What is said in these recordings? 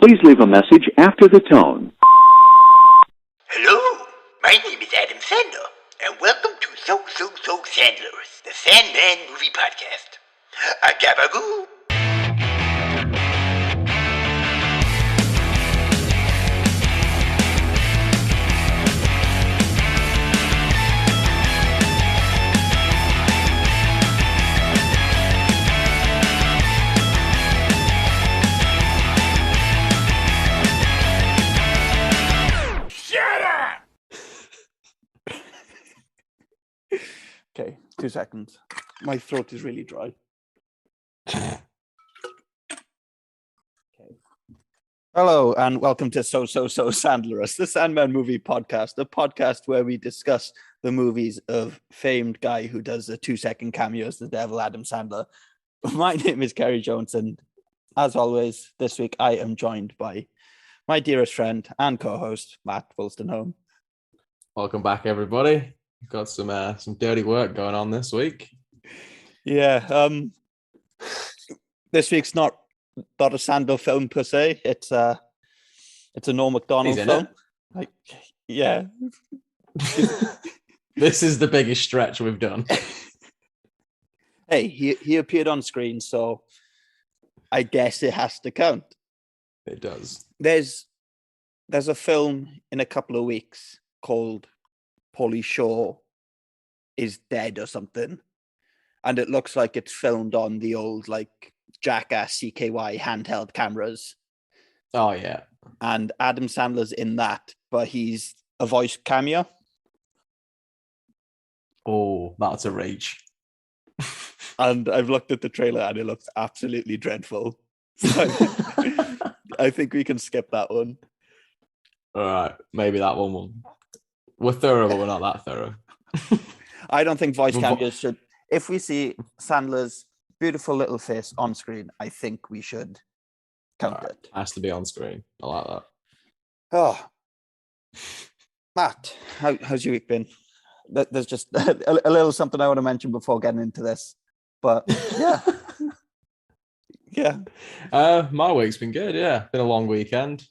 Please leave a message after the tone. Hello, my name is Adam Sandler, and welcome to So Sandlerous, the Sandman movie podcast. Gabagoo. Okay, 2 seconds. My throat is really dry. Okay. Hello, and welcome to So Sandlerous, the Sandman movie podcast, a podcast where we discuss the movies of famed guy who does a 2-second cameo as the devil, Adam Sandler. My name is Kerry Jones, and as always, this week I am joined by my dearest friend and co-host, Matt Wolstenholme. Welcome back, everybody. We've got some dirty work going on this week. Yeah, this week's not a Sandler film per se. It's a Norm Macdonald film. Like, yeah. This is the biggest stretch we've done. Hey, he appeared on screen, so I guess it has to count. It does. There's a film in a couple of weeks called Pauly Shore is Dead or something, and it looks like it's filmed on the old like Jackass CKY handheld cameras. Oh yeah, and Adam Sandler's in that, but he's a voice cameo. Oh, that's a reach. And I've looked at the trailer and it looks absolutely dreadful. So I think we can skip that one. All right, maybe that one will. We're thorough, but we're not that thorough. I don't think voice cameos should. If we see Sandler's beautiful little face on screen, I think we should count it. Has to be on screen. I like that. Oh, Matt, how's your week been? There's just a little something I want to mention before getting into this, but yeah, yeah. My week's been good. Yeah, been a long weekend.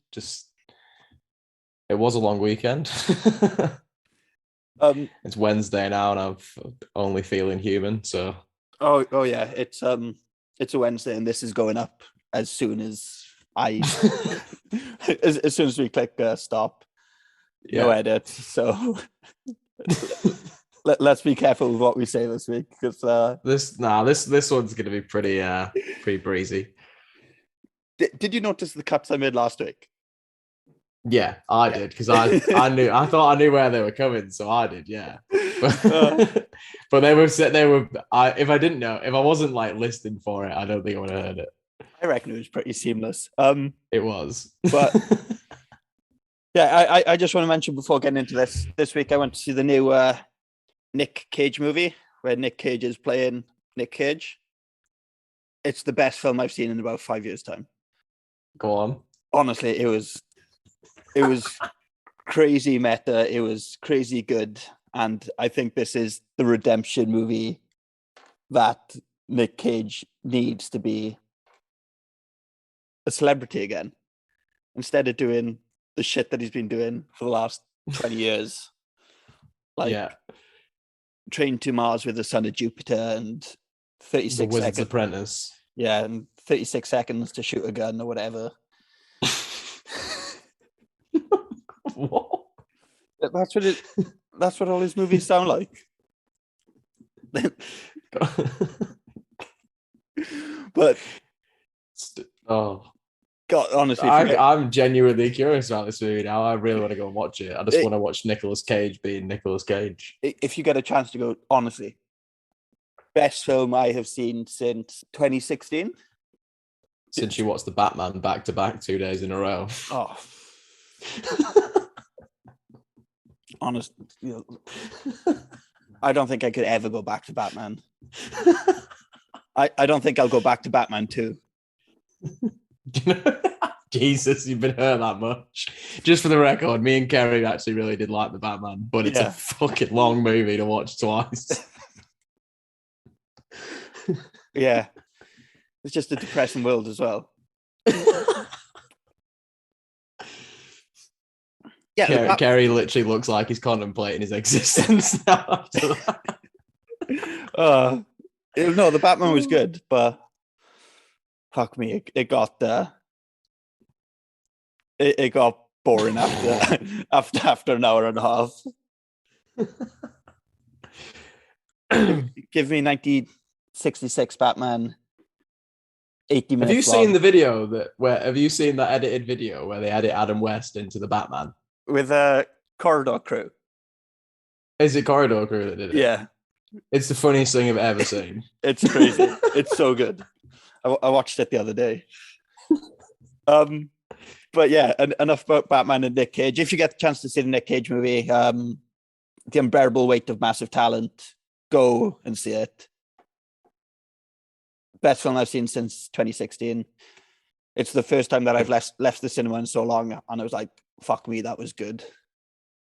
It was a long weekend. It's Wednesday now, and I'm only feeling human. So. Oh yeah, it's a Wednesday, and this is going up as soon as as soon as we click stop. Yeah. No edit. So let's be careful with what we say this week, because this one's gonna be pretty breezy. Did you notice the cuts I made last week? Yeah, I did, because I thought I knew where they were coming, so I did, yeah. But they were. If I didn't know, if I wasn't like listening for it, I don't think I would have heard it. I reckon it was pretty seamless. It was, but yeah, I just want to mention before getting into this week, I went to see the new Nick Cage movie where Nick Cage is playing Nick Cage. It's the best film I've seen in about 5 years' time. Go on. Honestly, it was crazy meta. It was crazy good. And I think this is the redemption movie that Nick Cage needs to be a celebrity again. Instead of doing the shit that he's been doing for the last 20 years. Like Train to Mars with the Son of Jupiter and 36 The Wizard's seconds. Apprentice. Yeah, and 36 seconds to shoot a gun or whatever. What? That's what all his movies sound like. But God, honestly, I'm genuinely curious about this movie now. I really want to go and watch it. I just want to watch Nicolas Cage being Nicolas Cage. If you get a chance to go, honestly, best film I have seen since 2016. Since you watched the Batman back to back 2 days in a row. Oh. Honest, I don't think I could ever go back to Batman. I don't think I'll go back to Batman 2. Jesus, you've been hurt that much. Just for the record, me and Kerry actually really did like the Batman, but it's a fucking long movie to watch twice. Yeah. It's just a depressing world as well. Yeah, Ceri literally looks like he's contemplating his existence now after that. No, the Batman was good, but fuck me, it got it got boring after after an hour and a half. Give me 1966 Batman, 80 minutes. Have you seen the video have you seen that edited video where they edit Adam West into the Batman with a Corridor Crew? Is it Corridor Crew that did it? Yeah, it's the funniest thing I've ever seen. It's crazy. It's so good. I watched it the other day. But yeah, enough about Batman and Nick Cage. If you get the chance to see the Nick Cage movie, The Unbearable Weight of Massive Talent, go and see it. Best film I've seen since 2016. It's the first time that I've left the cinema in so long, and I was like, fuck me, that was good.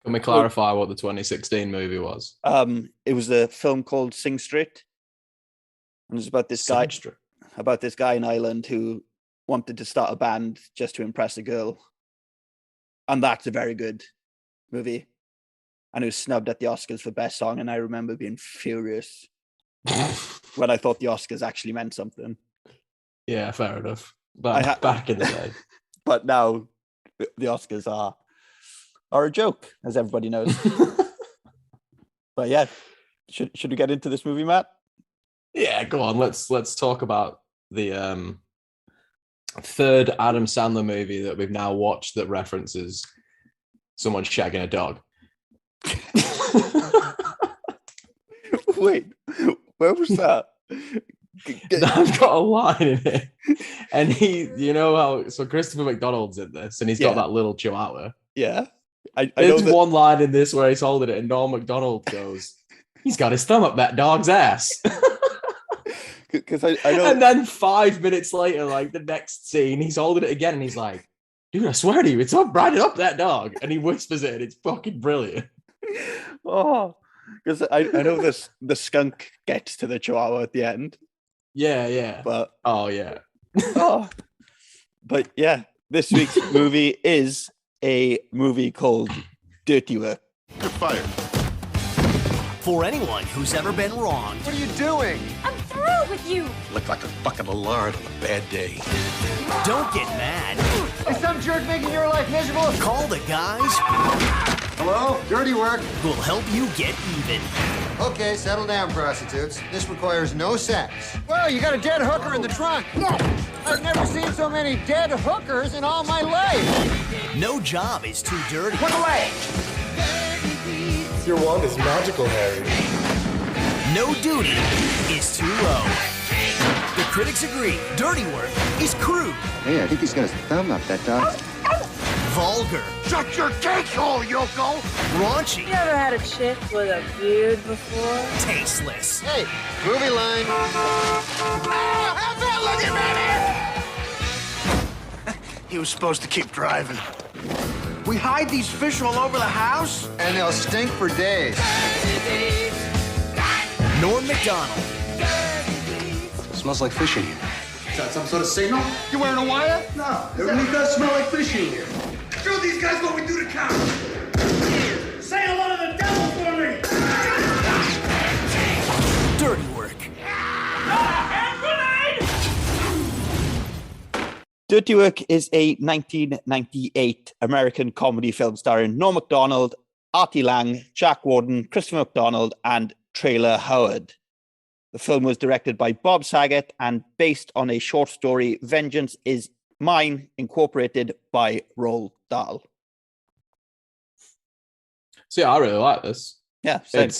Can we clarify what the 2016 movie was? It was a film called Sing Street. And it's about this guy in Ireland who wanted to start a band just to impress a girl. And that's a very good movie. And it was snubbed at the Oscars for Best Song, and I remember being furious when I thought the Oscars actually meant something. Yeah, fair enough. But back in the day. But now the Oscars are a joke, as everybody knows. But yeah, should we get into this movie, Matt? Yeah, go on. Let's talk about the third Adam Sandler movie that we've now watched that references someone shagging a dog. Wait, where was that? I've got a line in it, and so Christopher McDonald's in this, and he's got that little chihuahua. Yeah, There's one line in this where he's holding it, and Norm Macdonald goes, "He's got his thumb up that dog's ass." Because I know. And then 5 minutes later, like the next scene, he's holding it again, and he's like, "Dude, I swear to you, it's up right up that dog." And he whispers it, and it's fucking brilliant. Oh, because I know the skunk gets to the chihuahua at the end. Yeah. But yeah. But yeah, this week's movie is a movie called Dirty Work. You're fired. For anyone who's ever been wronged. What are you doing? I'm through with you. Look like a bucket of lard on a bad day. Don't get mad. Is some jerk making your life miserable? Call the guys Hello? Dirty work. who'll help you get even. Okay, settle down, prostitutes. This requires no sex. Well, you got a dead hooker in the trunk. I've never seen so many dead hookers in all my life. No job is too dirty. Look away. Your wand is magical, Harry. No duty is too low. The critics agree dirty work is crude, Hey, I think he's got his thumb up that dog. vulgar, Shut your cake hole, Yoko! raunchy, You ever had a chick with a beard before? tasteless. Hey, movie line. How's that looking, baby? He was supposed to keep driving. We hide these fish all over the house? And they'll stink for days. Norm Macdonald, Smells like fish in here. Is that some sort of signal? You wearing a wire? No. It really does smell like fish in here. Show these guys what we do to cows. Say hello to the devil for me. dirty work. Dirty Work is a 1998 American comedy film starring Norm Macdonald, Artie Lang, Jack Warden, Christopher McDonald, and Trailer Howard. The film was directed by Bob Saget and based on a short story, Vengeance is Mine, incorporated by Roald Dahl. So yeah, I really like this. Yeah, same.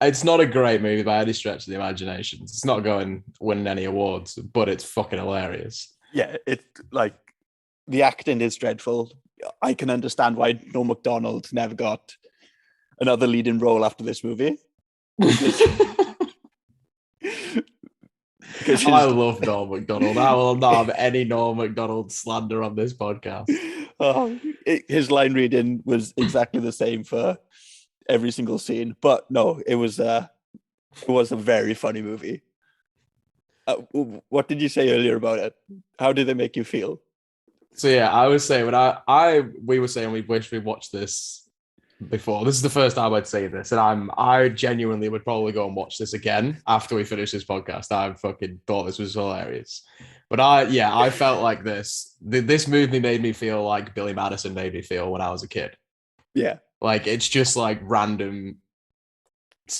It's not a great movie by any stretch of the imagination. It's not winning any awards, but it's fucking hilarious. Yeah, it's like the acting is dreadful. I can understand why Norm Macdonald never got another leading role after this movie. I love Norm Macdonald. I will not have any Norm Macdonald slander on this podcast. His line reading was exactly the same for every single scene, but no, it was a very funny movie. What did you say earlier about it? How did they make you feel? So yeah, I was saying when we were saying we wish we watched this before. This is the first time I'd say this, and I genuinely would probably go and watch this again after we finish this podcast. I fucking thought this was hilarious. But I felt like this movie made me feel like Billy Madison made me feel when I was a kid. Yeah. Like it's just like random.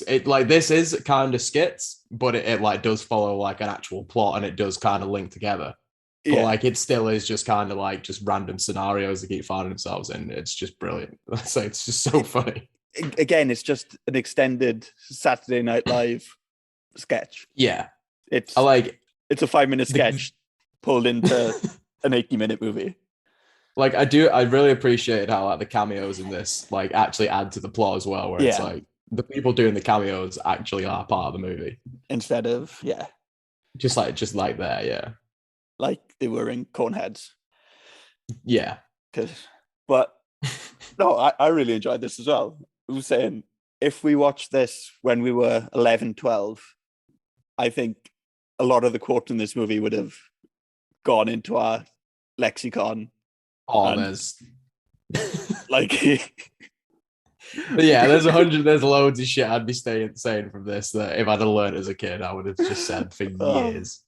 It like this is kind of skits, but it like does follow like an actual plot and it does kind of link together. But like it still is just kind of like just random scenarios that keep finding themselves in. It's just brilliant. So it's just so funny. Again, it's just an extended Saturday Night Live sketch. Yeah. It's I like it's a 5-minute sketch pulled into an 80-minute movie. Like I really appreciate how like the cameos in this like actually add to the plot as well, where it's like the people doing the cameos actually are part of the movie. Instead of just like there, yeah. Like they were in Coneheads. Yeah. But no, I really enjoyed this as well. I was saying, if we watched this when we were 11, 12, I think a lot of the quotes in this movie would have gone into our lexicon. Oh, there's like yeah, there's loads of shit I'd be saying from this that if I'd have learned as a kid, I would have just said for years.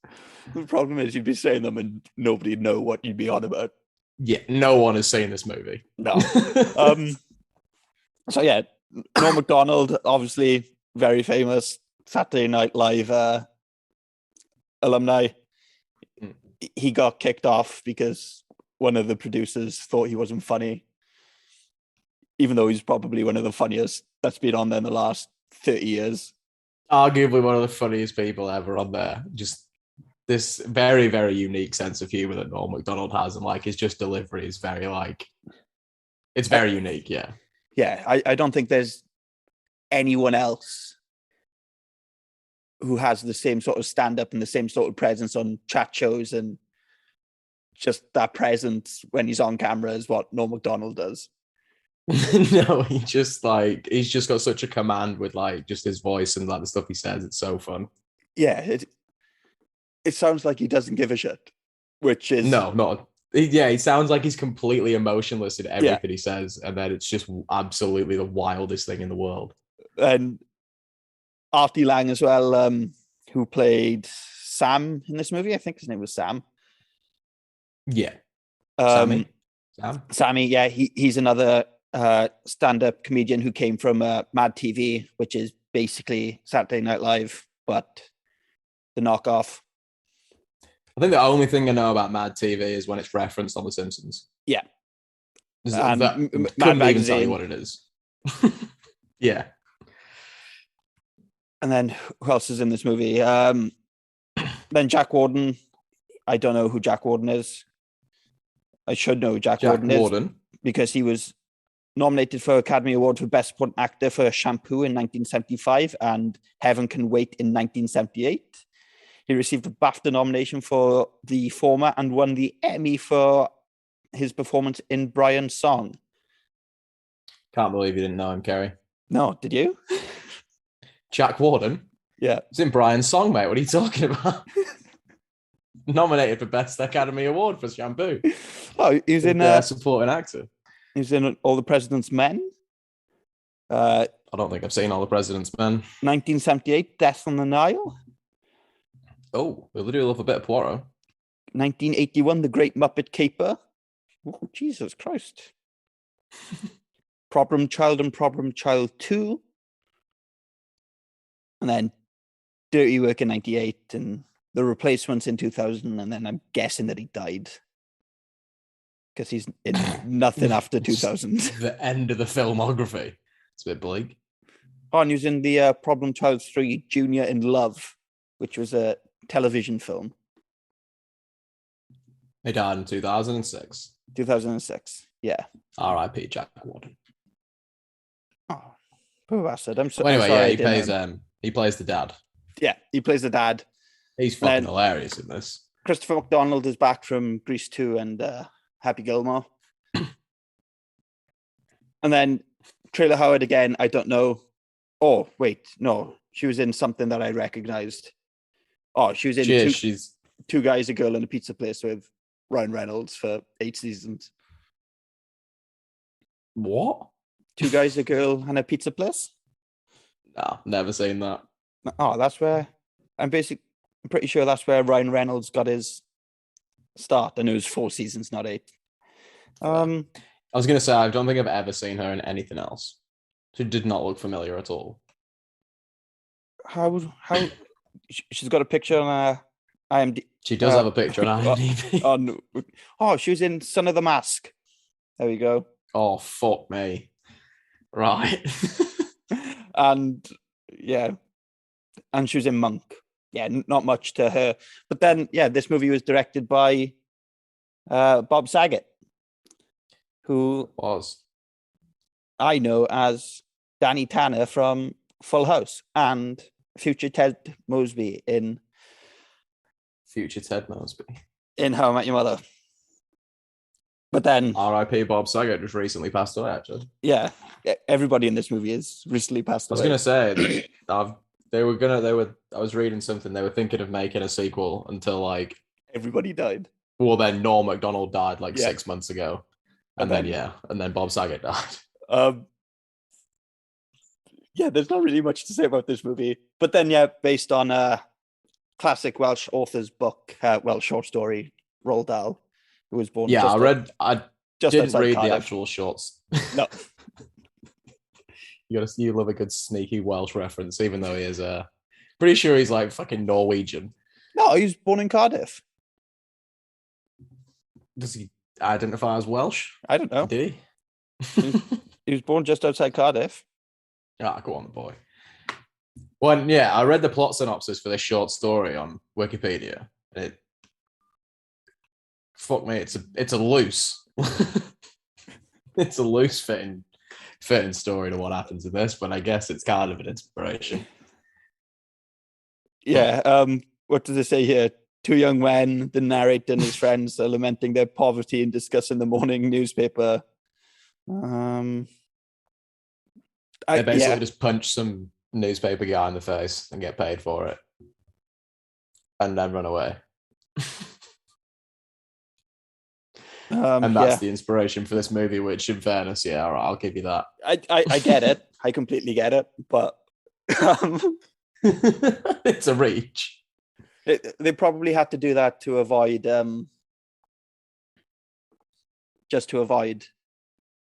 The problem is you'd be saying them and nobody'd know what you'd be on about. Yeah, no one has seen this movie. No. So yeah, Norm Macdonald, obviously very famous Saturday Night Live alumni. He got kicked off because one of the producers thought he wasn't funny, even though he's probably one of the funniest that's been on there in the last 30 years. Arguably one of the funniest people ever on there. Just this very, very unique sense of humor that Norm Macdonald has, and like his just delivery is very like it's very unique. Yeah. Yeah. I don't think there's anyone else who has the same sort of stand-up and the same sort of presence on chat shows and just that presence when he's on camera is what Norm Macdonald does. No, he's just got such a command with like just his voice and like the stuff he says. It's so fun. Yeah, it sounds like he doesn't give a shit, which is he sounds like he's completely emotionless in everything he says, and then it's just absolutely the wildest thing in the world. And Artie Lang as well, who played Sam in this movie. I think his name was Sam. Yeah. Sammy, yeah, he's another stand-up comedian who came from Mad TV, which is basically Saturday Night Live, but the knockoff. I think the only thing I know about Mad TV is when it's referenced on The Simpsons. Yeah. And Mad Magazine. Even tell you what it is. Yeah. And then who else is in this movie? Then Jack Warden. I don't know who Jack Warden is. I should know who Jack Warden is because he was nominated for Academy Award for Best Supporting Actor for Shampoo in 1975 and Heaven Can Wait in 1978. He received a BAFTA nomination for the former and won the Emmy for his performance in Brian's Song. Can't believe you didn't know him, Kerry. No, did you? Jack Warden? Yeah. It's in Brian's Song, mate. What are you talking about? Nominated for Best Academy Award for Shampoo. Oh, he was in supporting actor. He was in All the President's Men. I don't think I've seen All the President's Men. 1978, Death on the Nile. Oh, we do love a bit of Poirot. 1981, The Great Muppet Caper. Oh, Jesus Christ. Problem Child and Problem Child 2. And then Dirty Work in 98 and The Replacements in 2000. And then I'm guessing that he died. Because he's in nothing after 2000. The end of the filmography. It's a bit bleak. Oh, and he was in the Problem Child 3, Junior in Love, which was a television film. He died in 2006. 2006, yeah. R.I.P. Jack Warden. Oh, poor bastard. I'm anyway, I'm sorry, he plays the dad. Yeah, he plays the dad. He's fucking hilarious in this. Christopher McDonald is back from Grease 2 and Happy Gilmore. And then Trailer Howard again, I don't know. Oh, wait, no. She was in something that I recognized. Oh, she was in Two Guys, a Girl, and a Pizza Place with Ryan Reynolds for 8 seasons. What? 2 Guys, a Girl, and a Pizza Place. Nah, never seen that. Oh, that's where I'm pretty sure that's where Ryan Reynolds got his start, and it was 4 seasons, not 8. I was gonna say I don't think I've ever seen her in anything else. She did not look familiar at all. How she's got a picture on IMDb. She does have a picture on IMDb. She was in Son of the Mask. There we go. Oh, fuck me. Right. And she was in Monk. Yeah, not much to her. But then, this movie was directed by Bob Saget, who was I know as Danny Tanner from Full House and future Ted Mosby in How I Met Your Mother. But then R.I.P. Bob Saget just recently passed away, actually. Yeah, everybody in this movie has recently passed away. I was going to say, I was reading something, they were thinking of making a sequel until like... Everybody died. Well, then Norm Macdonald died 6 months ago. And then Bob Saget died. There's not really much to say about this movie. But then, based on a classic Welsh author's book, Welsh short story, Roald Dahl, who was born. I didn't read Cardiff. The actual shorts. No. You love a good sneaky Welsh reference, even though he is pretty sure he's like fucking Norwegian. No, he was born in Cardiff. Does he identify as Welsh? I don't know. Did he? He was born just outside Cardiff. Ah, go on, boy. Well, I read the plot synopsis for this short story on Wikipedia. Fuck me, it's a loose, it's a loose fitting story to what happens in this, but I guess it's kind of an inspiration. Yeah. What does it say here? 2 young men, the narrator and his friends, are lamenting their poverty and discussing the morning newspaper. They basically just punch some newspaper guy in the face and get paid for it, and then run away. And that's the inspiration for this movie, which in fairness, all right, I'll give you that. I get it. I completely get it, but it's a reach. They probably had to do that to avoid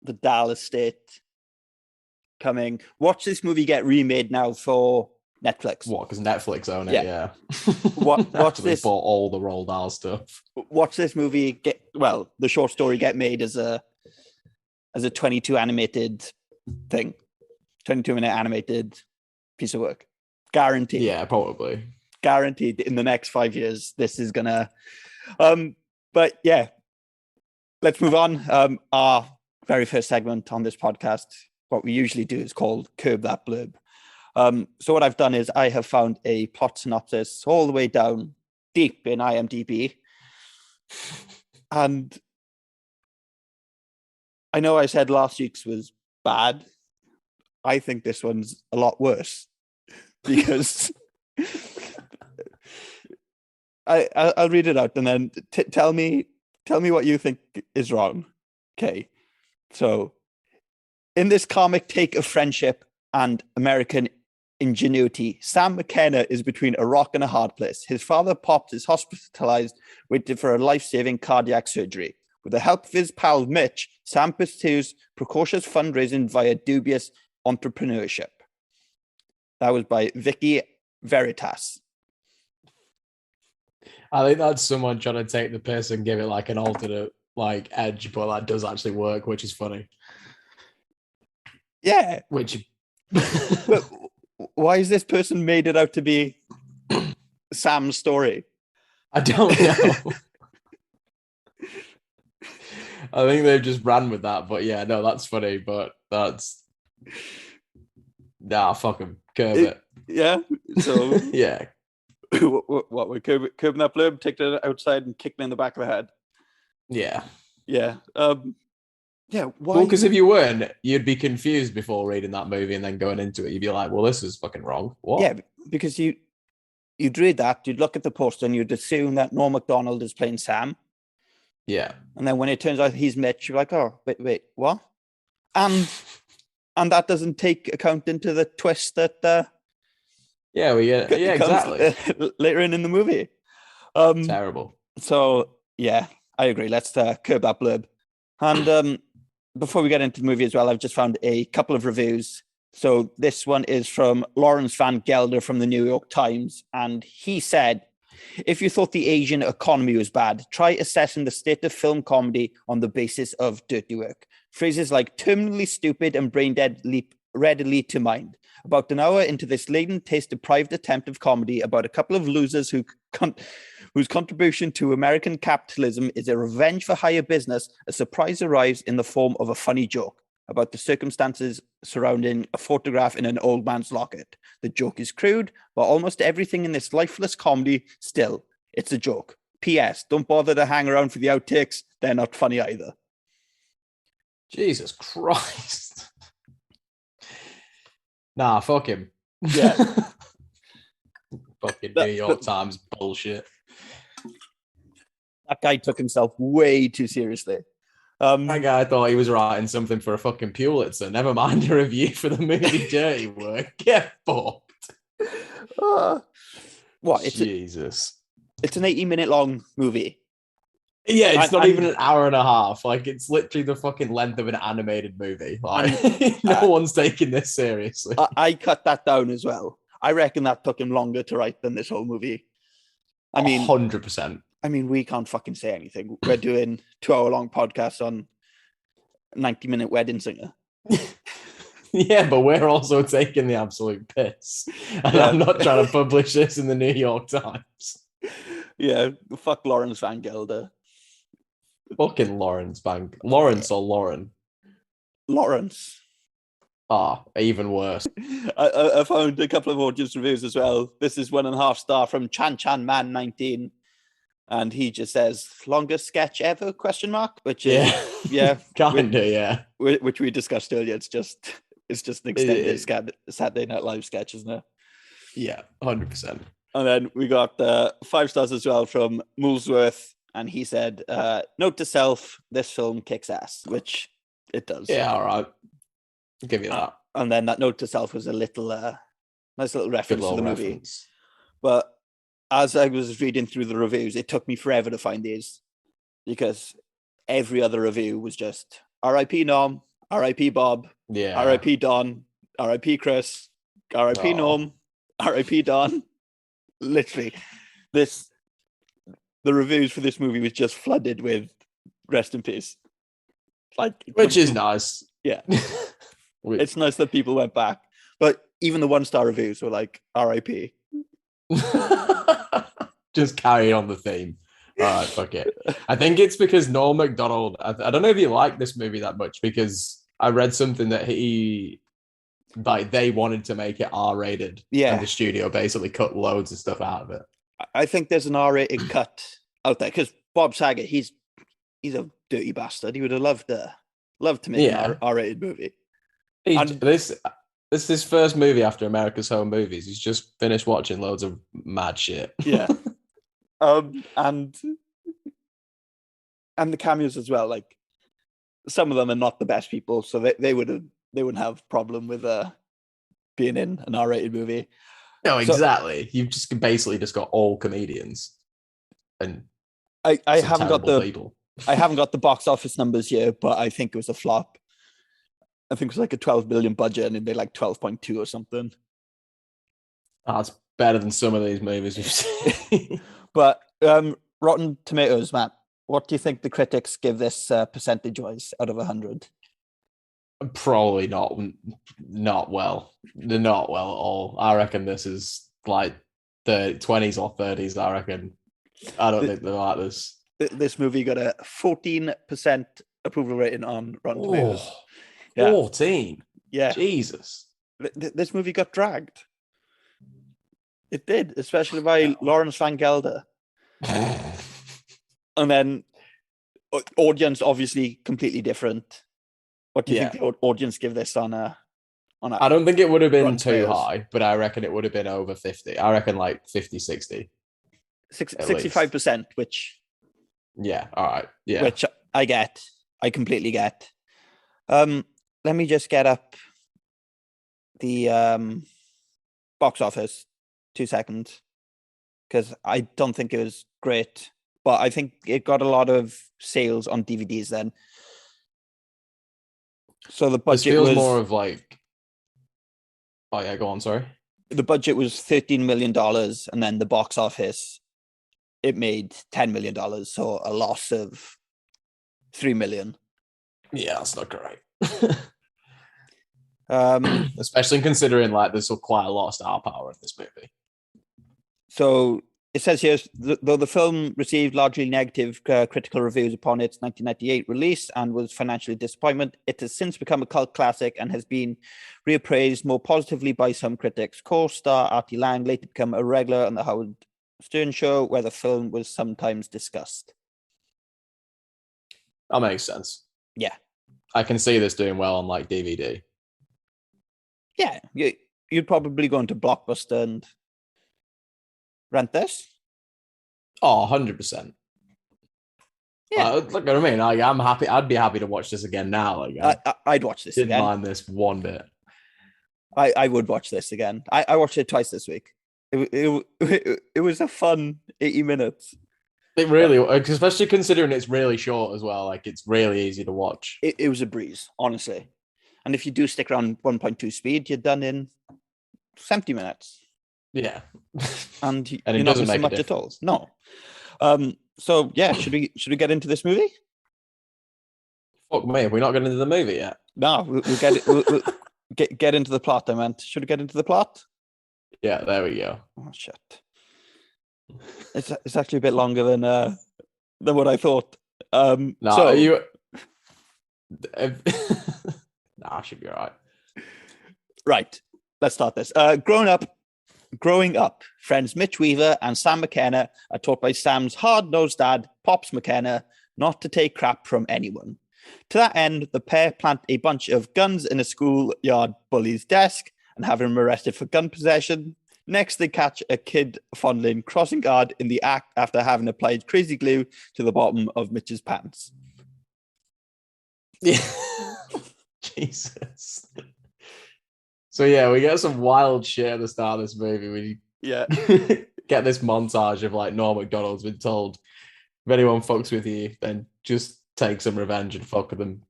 the Dahl estate coming. Watch this movie get remade now for Netflix. What? Because Netflix own it, yeah. Watch this. Bought all the Roald Dahl stuff. Watch this movie the short story get made as a 22 animated thing, 22-minute animated piece of work, guaranteed. Yeah, probably. Guaranteed in the next 5 years, this is gonna. But yeah, let's move on. Our very first segment on this podcast, what we usually do is called Curb That Blurb. So what I've done is I have found a plot synopsis all the way down deep in IMDb. And I know I said last week's was bad. I think this one's a lot worse because I'll read it out and then tell me what you think is wrong. Okay. So in this comic take of friendship and American ingenuity, Sam McKenna is between a rock and a hard place. His father, Pops, is hospitalized for a life-saving cardiac surgery. With the help of his pal, Mitch, Sam pursues precocious fundraising via dubious entrepreneurship. That was by Vicky Veritas. I think that's someone trying to take the piss and give it like an alternate edge, but that does actually work, which is funny. Yeah. But why is this person made it out to be Sam's story? I don't know. I think they've just ran with that, but yeah, no, that's funny, but fuck him, curb it. Yeah. So yeah. What we're curbing that blurb, taking it outside and kicking it in the back of the head. Yeah. Yeah. Yeah. Why? Well, because if you weren't, you'd be confused before reading that movie and then going into it. You'd be like, well, this is fucking wrong. What? Yeah, because you'd read that, you'd look at the poster and you'd assume that Norm Macdonald is playing Sam. Yeah. And then when it turns out he's Mitch, you're like, oh, wait, what? And that doesn't take account into the twist that comes exactly. later in the movie. Terrible. So yeah, I agree. Let's curb that blurb. And before we get into the movie as well, I've just found a couple of reviews. So this one is from Lawrence Van Gelder from the New York Times, and he said, if you thought the Asian economy was bad, try assessing the state of film comedy on the basis of dirty work. Phrases like terminally stupid and brain dead leap readily to mind. About an hour into this laden taste deprived attempt of comedy about a couple of losers whose contribution to American capitalism is a revenge for higher business, a surprise arrives in the form of a funny joke about the circumstances surrounding a photograph in an old man's locket. The joke is crude, but almost everything in this lifeless comedy, still, it's a joke. P.S. Don't bother to hang around for the outtakes. They're not funny either. Jesus Christ. Nah, fuck him. Yeah. Fucking New York Times bullshit. That guy took himself way too seriously. That guy thought he was writing something for a fucking Pulitzer. Never mind a review for the movie Dirty Work. Get fucked. What? Jesus. It's an 80-minute long movie. Yeah, it's not even an hour and a half. Like, it's literally the fucking length of an animated movie. Like, no one's taking this seriously. I cut that down as well. I reckon that took him longer to write than this whole movie. I mean, 100%. I mean, we can't fucking say anything. We're doing 2-hour-long podcasts on 90-minute Wedding Singer. Yeah, but we're also taking the absolute piss. And I'm not trying to publish this in the New York Times. Yeah, fuck Lawrence Van Gelder. Fucking Lawrence or Lauren? Lawrence. Even worse. I found a couple of audience reviews as well. This is 1.5 star from Chan Man 19. And he just says, longest sketch ever, ? Which is, kinda, which we discussed earlier. It's just an extended Saturday Night Live sketch, isn't it? Yeah, 100%. And then we got 5 stars as well from Moolsworth. And he said, note to self, this film kicks ass, which it does. Yeah, all right. I'll give you that. And then that note to self was a little, nice little reference to the movie. But as I was reading through the reviews, it took me forever to find these because every other review was just R.I.P. Norm, R.I.P. Bob, R.I.P. Don, R.I.P. Chris, R.I.P. Norm, R.I.P. Don. Literally, the reviews for this movie was just flooded with rest in peace. Which is nice. Yeah. It's nice that people went back. But even the 1-star reviews were like, R.I.P. Just carry on the theme. All right, fuck it. I think it's because Norm Macdonald, I don't know if you like this movie that much because I read something that they wanted to make it R-rated. Yeah. And the studio basically cut loads of stuff out of it. I think there's an R-rated cut out there because Bob Saget, he's a dirty bastard. He would have loved to make an R-rated movie. This is his first movie after America's Home Movies. He's just finished watching loads of mad shit. Yeah. And the cameos as well. Like some of them are not the best people, so they wouldn't have problem with being in an R-rated movie. No, exactly. So, you've just basically got all comedians, and I haven't got the box office numbers here, but I think it was a flop. I think it was like a 12 million budget, and it made like 12.2 or something. That's better than some of these movies we've seen. But Rotten Tomatoes, Matt, what do you think the critics give this percentage-wise out of 100? Probably not well. They're not well at all. I reckon this is like the 20s or 30s. I reckon. I don't think they're like this. This movie got a 14% approval rating on Rotten Tomatoes. Yeah. 14? Yeah. Jesus. This movie got dragged. It did, especially by Lawrence Van Gelder. And then audience, obviously, completely different. What do you think the audience give this on a? I don't think it would have been too high, but I reckon it would have been over 50. I reckon like 50, 60. 65%, which Yeah. All right. Yeah. which I completely get. Let me just get up the box office 2 seconds, because I don't think it was great, but I think it got a lot of sales on DVDs then. So the This budget feels was more of like. Oh yeah, go on. Sorry. the budget was $13 million, and then the box office, it made $10 million, so a loss of $3 million. Yeah, that's not great. Especially considering like there's quite a lot of star power in this movie. So it says here, though the film received largely negative critical reviews upon its 1998 release and was financially disappointment, it has since become a cult classic and has been reappraised more positively by some critics. Co-star Artie Lang later became a regular on the Howard Stern show, where the film was sometimes discussed. That makes sense. Yeah. I can see this doing well on like DVD. Yeah, you'd probably go into Blockbuster and rent this. Oh, 100%. Yeah. Look what I mean. I'm happy. I'd be happy to watch this again now. Like, I'd watch this didn't again. mind this one bit. I would watch this again. I watched it twice this week. It was a fun 80 minutes. It really, especially considering it's really short as well. Like, it's really easy to watch. It was a breeze, honestly. And if you do stick around 1.2 speed, you're done in 70 minutes. Yeah. And it you're not doesn't missing make a much at all. No. So yeah, should we get into this movie? Fuck me, have we not got into the movie yet? No, we'll get it. We'll get into the plot. I meant. Should we get into the plot? Yeah, there we go. Oh shit! It's actually a bit longer than what I thought. No, so you. Nah, I should be all right. Right, let's start this. Growing up, friends Mitch Weaver and Sam McKenna are taught by Sam's hard-nosed dad, Pops McKenna, not to take crap from anyone. To that end, the pair plant a bunch of guns in a schoolyard bully's desk and have him arrested for gun possession. Next, they catch a kid fondling crossing guard in the act after having applied crazy glue to the bottom of Mitch's pants. Yeah. Jesus. So yeah, we get some wild shit at the start of this movie. We get this montage of like Norm Macdonald's been told, if anyone fucks with you, then just take some revenge and fuck them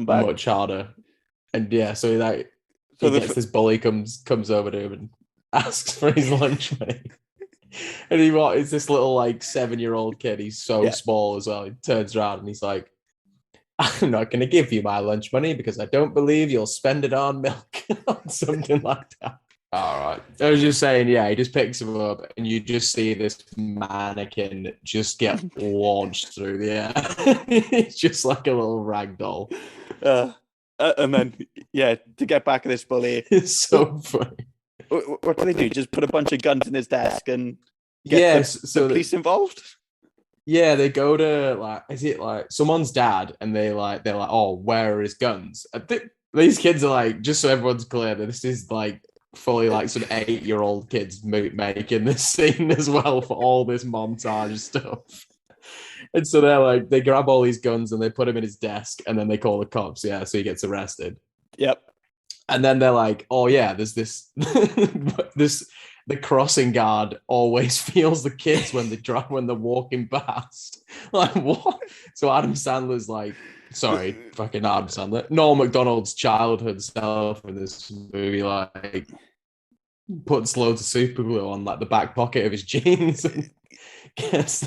back much harder. And yeah, so like this bully comes over to him and asks for his lunch money. And it's this little like 7-year-old kid. He's so small as well. He turns around and he's like, I'm not going to give you my lunch money because I don't believe you'll spend it on milk or something like that. All right. I was just saying, yeah, he just picks him up and you just see this mannequin just get launched through the air. It's just like a little rag doll. And then, to get back at this bully. It's so funny. What do they do? Just put a bunch of guns in his desk and get the police involved? Yeah, they go to like, is it like someone's dad, and they're like, oh, where are his guns? These kids are like, just so everyone's clear, that this is like fully like some 8-year-old kids making this scene as well for all this montage stuff. And so they're like, they grab all these guns and they put him in his desk, and then they call the cops. Yeah, so he gets arrested. Yep. And then they're like, oh yeah, there's this the crossing guard always feels the kids when they're walking past. Like, what? So Adam Sandler's like, sorry, fucking Adam Sandler. Norm Macdonald's childhood self in this movie, like, puts loads of super glue on like the back pocket of his jeans and gets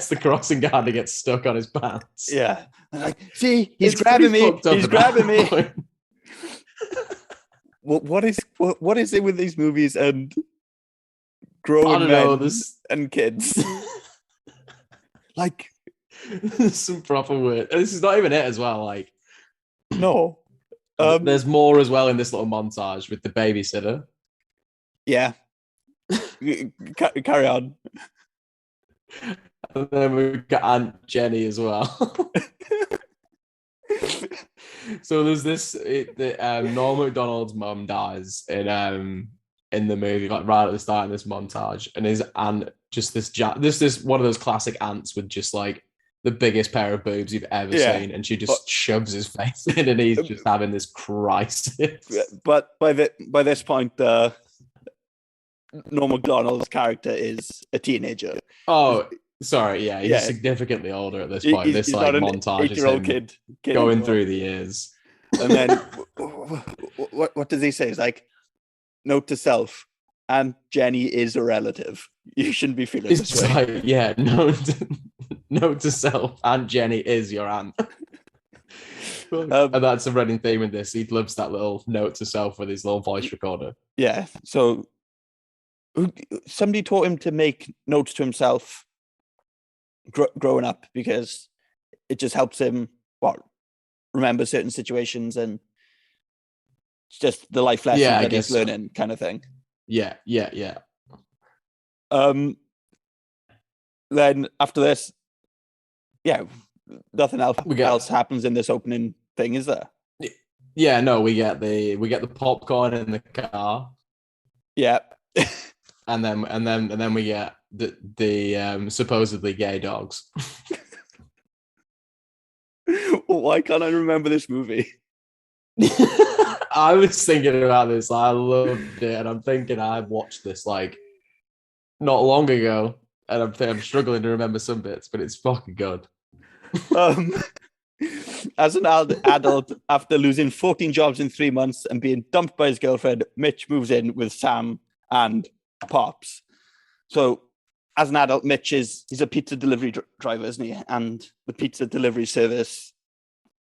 the crossing guard to get stuck on his pants. Yeah. Like, see, he's grabbing me. He's grabbing me. What is it with these movies and grown men and kids? Like, some proper weird. And this is not even it as well. Like, no, there's more as well in this little montage with the babysitter. Yeah, carry on. And then we've got Aunt Jenny as well. So there's this. Norm Macdonald's mum dies in the movie, like right at the start of this montage, and his aunt, just this one of those classic aunts with just like the biggest pair of boobs you've ever Yeah. seen, and she just shoves his face in, and he's just having this crisis. But by this point, Norm Macdonald's character is a teenager. Oh, sorry, yeah, he's Yeah. significantly older at this point. This He's like not an montage is 8-year-old him kid going anymore. through the years. And then what does he say? He's like, note to self, and Jenny is a relative. You shouldn't be feeling It's this way. like, yeah, note to self, Aunt Jenny is your aunt. And that's a running theme in this. He loves that little note to self with his little voice recorder. Yeah. So somebody taught him to make notes to himself growing up, because it just helps him remember certain situations, and it's just the life lessons Yeah, I that he's guess so. learning kind of thing. Yeah. Then after this, nothing else happens in this opening thing, is there? Yeah, no, we get the popcorn in the car. Yeah. And then we get the supposedly gay dogs. Why can't I remember this movie? I was thinking about this. I loved it, and I'm thinking I watched this like not long ago, and I'm struggling to remember some bits, but it's fucking good. As an adult, after losing 14 jobs in 3 months and being dumped by his girlfriend, Mitch moves in with Sam and Pops. So, as an adult, he's a pizza delivery driver, isn't he? And the pizza delivery service,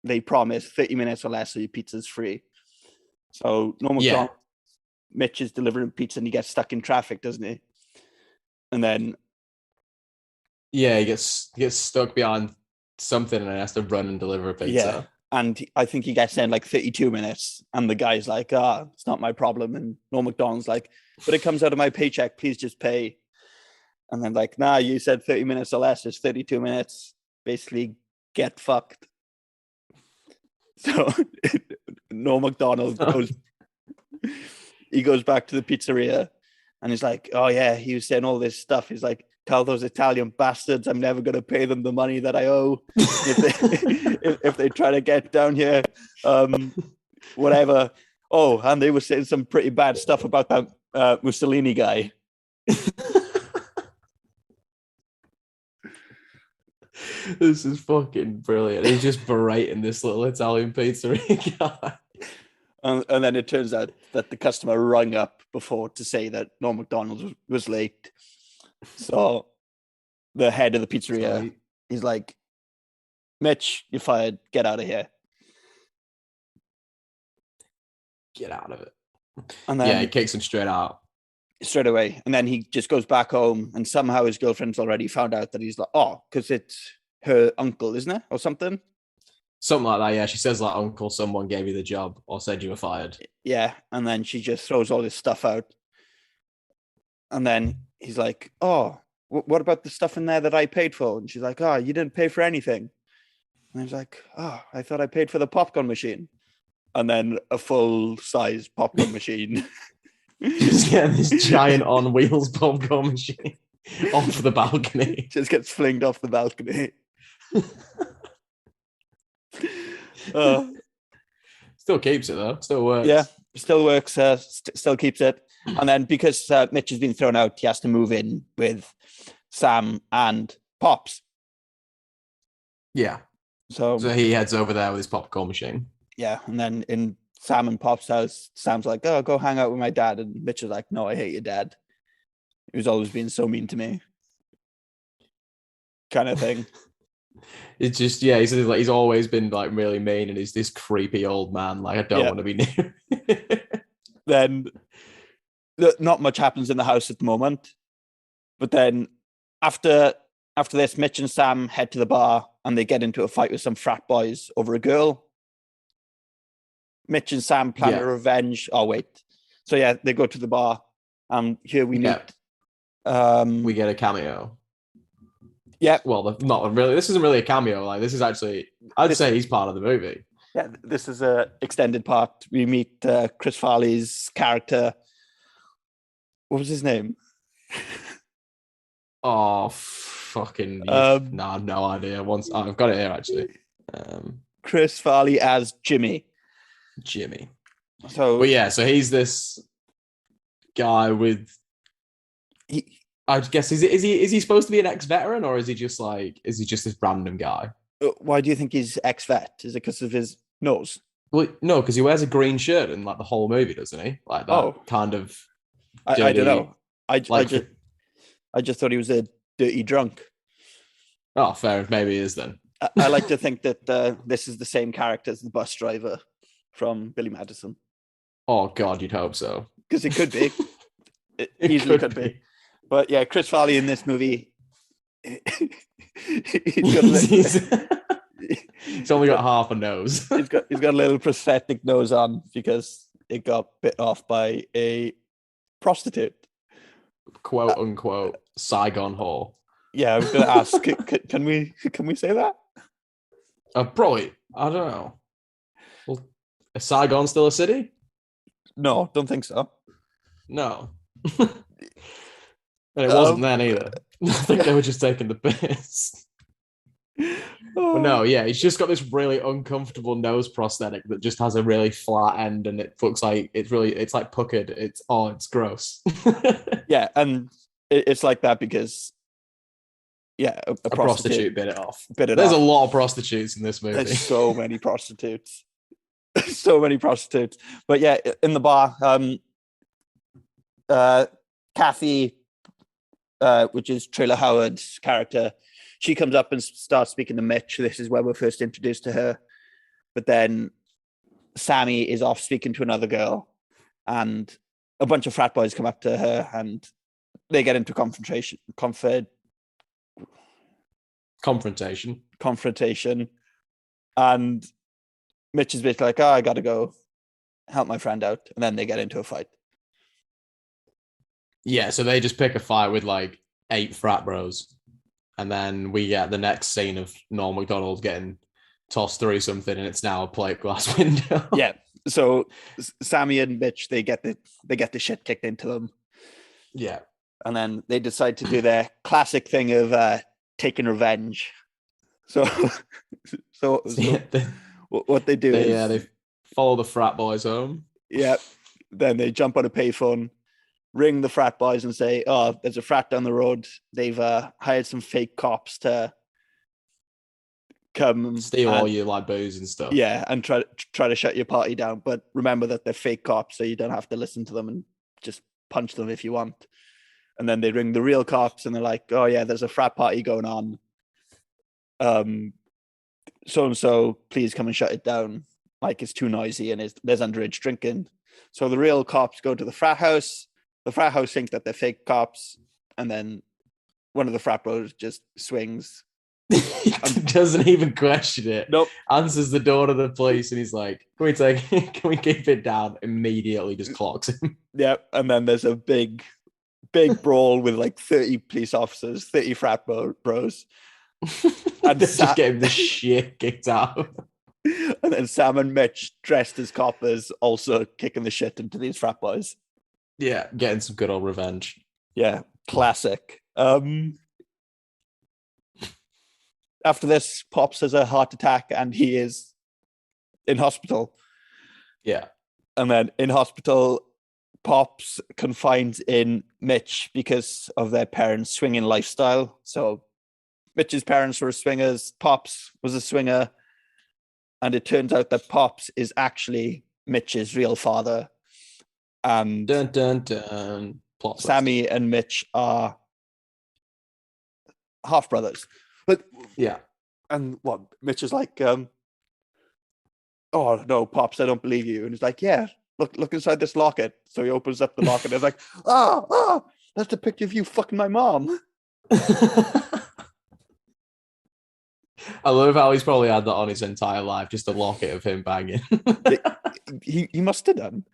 they promise 30 minutes or less, so your pizza's free. So, Mitch is delivering pizza and he gets stuck in traffic, doesn't he? And then, he gets stuck behind something and has to run and deliver a pizza. Yeah, and I think he gets in like 32 minutes, and the guy's like, it's not my problem. And Norm Macdonald's like, but it comes out of my paycheck, please just pay. And then like, nah, you said 30 minutes or less, it's 32 minutes. Basically, get fucked. So Norm Macdonald goes back to the pizzeria, and he's like, oh yeah, he was saying all this stuff. He's like, tell those Italian bastards I'm never going to pay them the money that I owe if they try to get down here, whatever. Oh, and they were saying some pretty bad stuff about that Mussolini guy. This is fucking brilliant. He's just berating this little Italian pizzeria guy. And then it turns out that the customer rung up before to say that Norm Macdonald was late. So the head of the pizzeria, he's like, Mitch, you're fired. Get out of here. Get out of it. And then he kicks him straight out. Straight away. And then he just goes back home, and somehow his girlfriend's already found out that he's like, because it's her uncle, isn't it? Or something? Something like that, yeah. She says like, uncle, someone gave you the job or said you were fired. Yeah. And then she just throws all this stuff out. And then he's like, what about the stuff in there that I paid for? And she's like, you didn't pay for anything. And he's like, I thought I paid for the popcorn machine. And then a full-size popcorn machine. Just getting this giant on wheels popcorn machine off the balcony. Just gets flinged off the balcony. Still keeps it though. Still works. Yeah, still works. Still keeps it. And then because Mitch has been thrown out, he has to move in with Sam and Pops. Yeah. So he heads over there with his popcorn machine. Yeah, and then in Sam and Pop's house, Sam's like, go hang out with my dad. And Mitch is like, no, I hate your dad. He was always being so mean to me. Kind of thing. It's just, he says like he's always been like really mean, and he's this creepy old man. Like, I don't want to be near. Then not much happens in the house at the moment. But then after this, Mitch and Sam head to the bar, and they get into a fight with some frat boys over a girl. Mitch and Sam plan a revenge. Oh, wait. So, they go to the bar. Here we meet. We get a cameo. Yeah. Well, not really. This isn't really a cameo. Like, this is actually, I'd say he's part of the movie. Yeah, this is a extended part. We meet Chris Farley's character. What was his name? fucking no, I have no idea. I've got it here actually. Chris Farley as Jimmy. So he's this guy with. I guess is he supposed to be an ex-veteran, or is he just this random guy? Why do you think he's ex-vet? Is it because of his nose? Well, no, because he wears a green shirt in like the whole movie, doesn't he? Like that kind of. Dirty, I don't know. I just thought he was a dirty drunk. Oh, fair. Maybe he is then. I like to think that this is the same character as the bus driver from Billy Madison. Oh God, you'd hope so. Because it could be. It easily could be. But yeah, Chris Farley in this movie, he's only got half a nose. he's got a little prosthetic nose on because it got bit off by a prostitute, quote unquote Saigon whore. Yeah, I was going to ask, can we say that? Probably. I don't know. Well, is Saigon still a city? No, don't think so. No. And it wasn't then either. I think they were just taking the piss. But no, yeah, he's just got this really uncomfortable nose prosthetic that just has a really flat end, and it looks like it's like puckered. It's gross. Yeah, and it's like that because a prostitute bit it off. There's a lot of prostitutes in this movie. There's so many prostitutes. So many prostitutes. But yeah, in the bar, Kathy, which is Trailer Howard's character, she comes up and starts speaking to Mitch. This is where we're first introduced to her. But then Sammy is off speaking to another girl, and a bunch of frat boys come up to her, and they get into confrontation. And Mitch is basically like, I gotta go help my friend out, and then they get into a fight. Yeah, so they just pick a fight with like 8 frat bros, and then we get the next scene of Norm Macdonald getting tossed through something, and it's now a plate glass window. Yeah, so Sammy and Mitch, they get the shit kicked into them. Yeah, and then they decide to do their classic thing of taking revenge. So what they do is they follow the frat boys home. Yeah, then they jump on a payphone, ring the frat boys, and say, "Oh, there's a frat down the road. They've hired some fake cops to come steal all your like booze and stuff." Yeah, and try to shut your party down. But remember that they're fake cops, so you don't have to listen to them and just punch them if you want. And then they ring the real cops, and they're like, "Oh yeah, there's a frat party going on. So and so, please come and shut it down. Like it's too noisy and there's underage drinking." So the real cops go to the frat house. The frat house think that they're fake cops, and then one of the frat bros just swings. He doesn't even question it. Nope. Answers the door to the police, and he's like, Can we keep it down?" Immediately just clocks him. Yep. And then there's a big brawl with like 30 police officers, 30 frat bros. And just getting the shit kicked out. And then Sam and Mitch, dressed as coppers, also kicking the shit into these frat boys. Yeah, getting some good old revenge. Yeah, classic. After this, Pops has a heart attack and he is in hospital. Yeah. And then in hospital, Pops confined in Mitch because of their parents' swinging lifestyle. So Mitch's parents were swingers, Pops was a swinger, and it turns out that Pops is actually Mitch's real father. And dun dun dun. Plot Sammy and Mitch are half brothers. But yeah. And what Mitch is like, oh no, Pops, I don't believe you. And he's like, yeah, look inside this locket. So he opens up the locket and it's like, that's the picture of you fucking my mom. I love how he's probably had that on his entire life, just a locket of him banging. he must have done.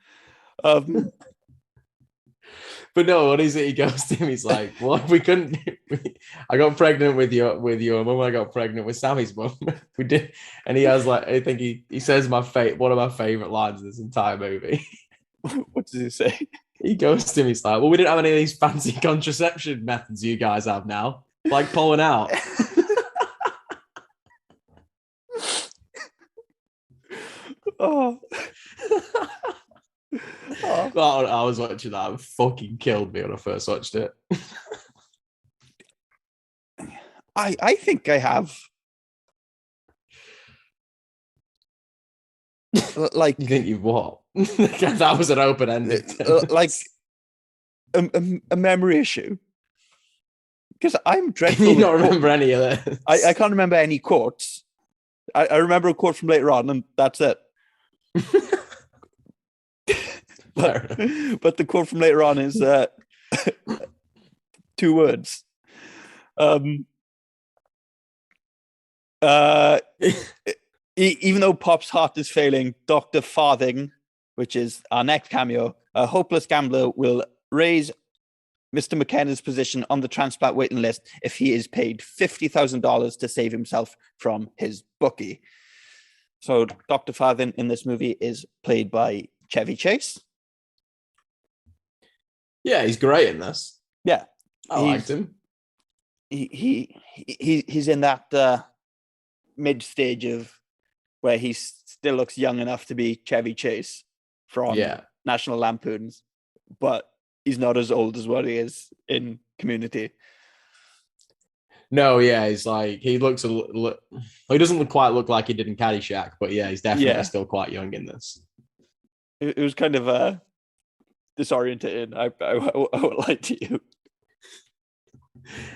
But no, what is it? He goes to him. He's like, "Well, we couldn't. I got pregnant with your mum. I got pregnant with Sammy's mum. We did." And he has like, I think he says one of my favorite lines in this entire movie. What does he say? He goes to him. He's like, "Well, we didn't have any of these fancy contraception methods you guys have now." like pulling out. Oh. Oh, I was watching that. It fucking killed me when I first watched it. I think I have. Like, You think you've what? That was an open-ended. like a memory issue. Because I'm dreadful. Can you not remember any of this? I can't remember any quotes. I remember a quote from later on, and that's it. but the quote from later on is 2 words. Even though Pop's heart is failing, Dr. Farthing, which is our next cameo, a hopeless gambler, will raise Mr. McKenna's position on the transplant waiting list if he is paid $50,000 to save himself from his bookie. So Dr. Farthing in this movie is played by Chevy Chase. Yeah, he's great in this. Yeah, I liked him. He's in that mid stage of where he still looks young enough to be Chevy Chase from National Lampoons, but he's not as old as what he is in Community. No, yeah, he's like, he looks he doesn't quite look like he did in Caddyshack, but yeah, he's definitely still quite young in this. It was kind of disorientating. I won't lie to you.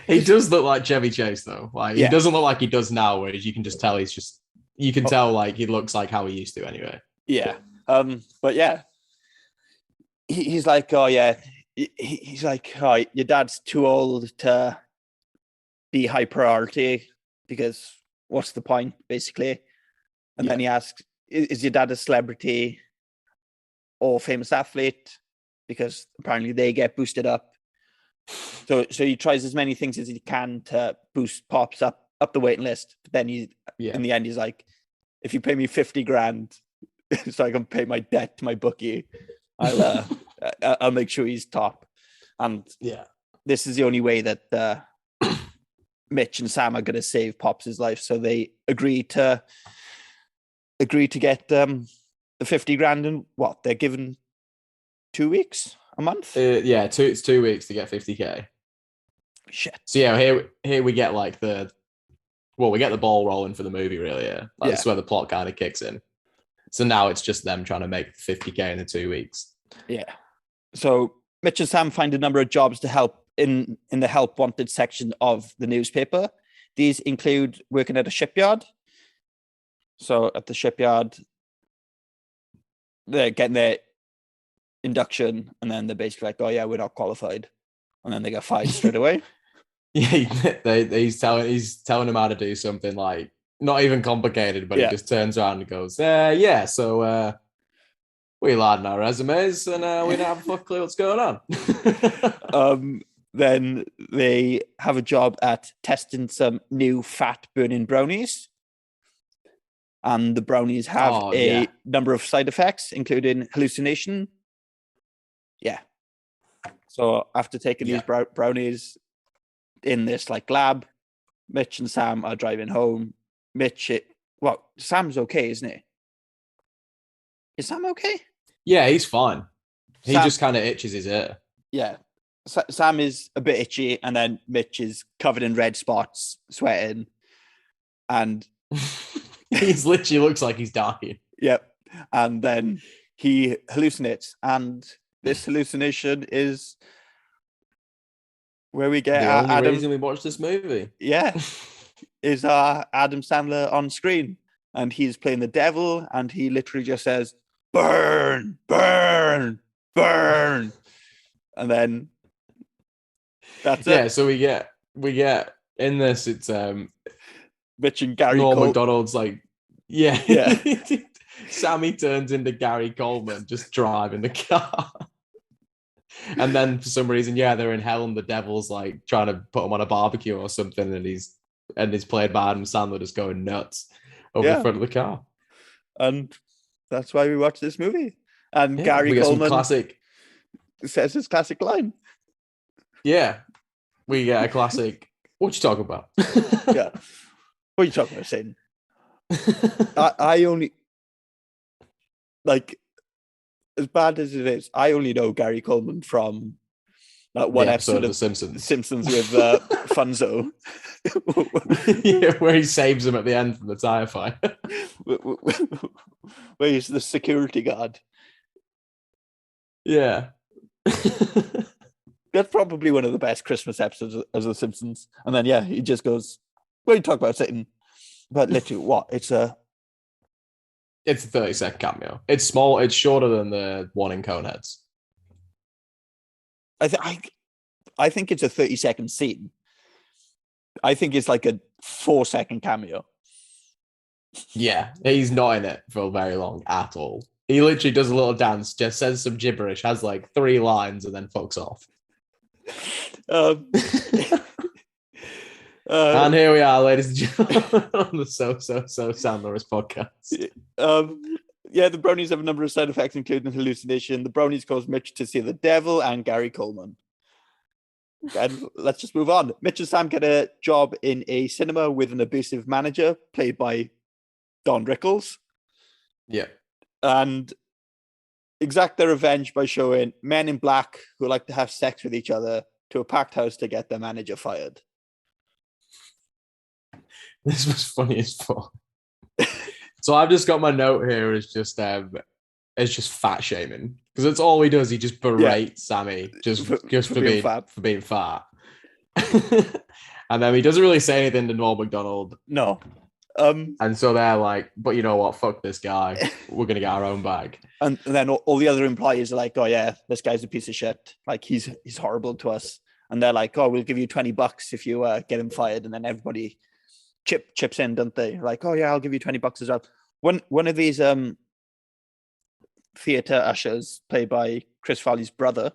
He does look like Chevy Chase though. Like he doesn't look like he does now, whereas you can just tell you can tell like he looks like how he used to anyway. Yeah. But yeah. He's like, oh yeah. He's like, oh, your dad's too old to be high priority because what's the point, basically? And then he asks, is your dad a celebrity or famous athlete? Because apparently they get boosted up. So he tries as many things as he can to boost Pops up the waiting list. But then in the end, he's like, if you pay me $50,000 so I can pay my debt to my bookie, I'll make sure he's top. And this is the only way that Mitch and Sam are going to save Pops' life. So they agree to get the $50,000 and what they're given 2 weeks, a month. It's 2 weeks to get $50,000. Shit. So yeah, here we get like we get the ball rolling for the movie, really. Yeah, that's where the plot kind of kicks in. So now it's just them trying to make $50,000 in the 2 weeks. Yeah. So Mitch and Sam find a number of jobs to help in the help wanted section of the newspaper. These include working at a shipyard. So at the shipyard, they're getting their induction, and then they're basically like, oh yeah, we're not qualified. And then they get fired straight away. Yeah, he's telling them how to do something like not even complicated, but he just turns around and goes, so we lied in our resumes and we don't have a fuck clue what's going on. Then they have a job at testing some new fat burning brownies. And the brownies have a number of side effects, including hallucination. Yeah. So after taking these brownies in this like lab, Mitch and Sam are driving home. Sam's okay, isn't he? Is Sam okay? Yeah, he's fine. He just kind of itches his ear. Yeah. Sam is a bit itchy, and then Mitch is covered in red spots, sweating. And he's literally looks like he's dying. Yep. And then he hallucinates, and this hallucination is where we get the only reason we watched this movie. Yeah. Is Adam Sandler on screen, and he's playing the devil, and he literally just says, burn, burn, burn. And then that's it. Yeah, so we get in this, it's Mitch and Gary Norm Macdonald's like, yeah. Sammy turns into Gary Coleman just driving the car. And then for some reason, they're in hell and the devil's like trying to put him on a barbecue or something, and he's played by Adam Sandler just going nuts over the front of the car. And that's why we watch this movie. And Gary Coleman says his classic line. Yeah. We get a classic What you talking about? Yeah. What are you talking about, Satan? I only, like, as bad as it is, I only know Gary Coleman from that one The episode of The of Simpsons. Simpsons with Funzo. Yeah, where he saves him at the end from the tire fire. Where he's the security guard. Yeah. That's probably one of the best Christmas episodes of The Simpsons. And then, yeah, he just goes, what are you talking about, Satan? But literally, what? It's a 30-second cameo. It's small. It's shorter than the one in Coneheads. I think it's a 30-second scene. I think it's like a 4-second cameo. Yeah, he's not in it for very long at all. He literally does a little dance, just says some gibberish, has like 3 lines, and then fucks off. And here we are, ladies and gentlemen, on the So Sandlerous podcast. Yeah, the brownies have a number of side effects, including hallucination. The brownies cause Mitch to see the devil and Gary Coleman. And let's just move on. Mitch and Sam get a job in a cinema with an abusive manager, played by Don Rickles. Yeah. And exact their revenge by showing men in black who like to have sex with each other to a packed house to get their manager fired. This was funny as fuck. So I've just got my note here as just fat shaming, because that's all he does. He just berates Sammy just for being fat. And then he doesn't really say anything to Norm Macdonald. No. And so they're like, but you know what? Fuck this guy. We're gonna get our own bag. And then all the other employees are like, oh yeah, this guy's a piece of shit. Like he's horrible to us. And they're like, oh, we'll give you $20 if you get him fired. And then everybody chips in, don't they? Like, oh yeah, I'll give you $20 as well. One of these theater ushers, played by Chris Farley's brother.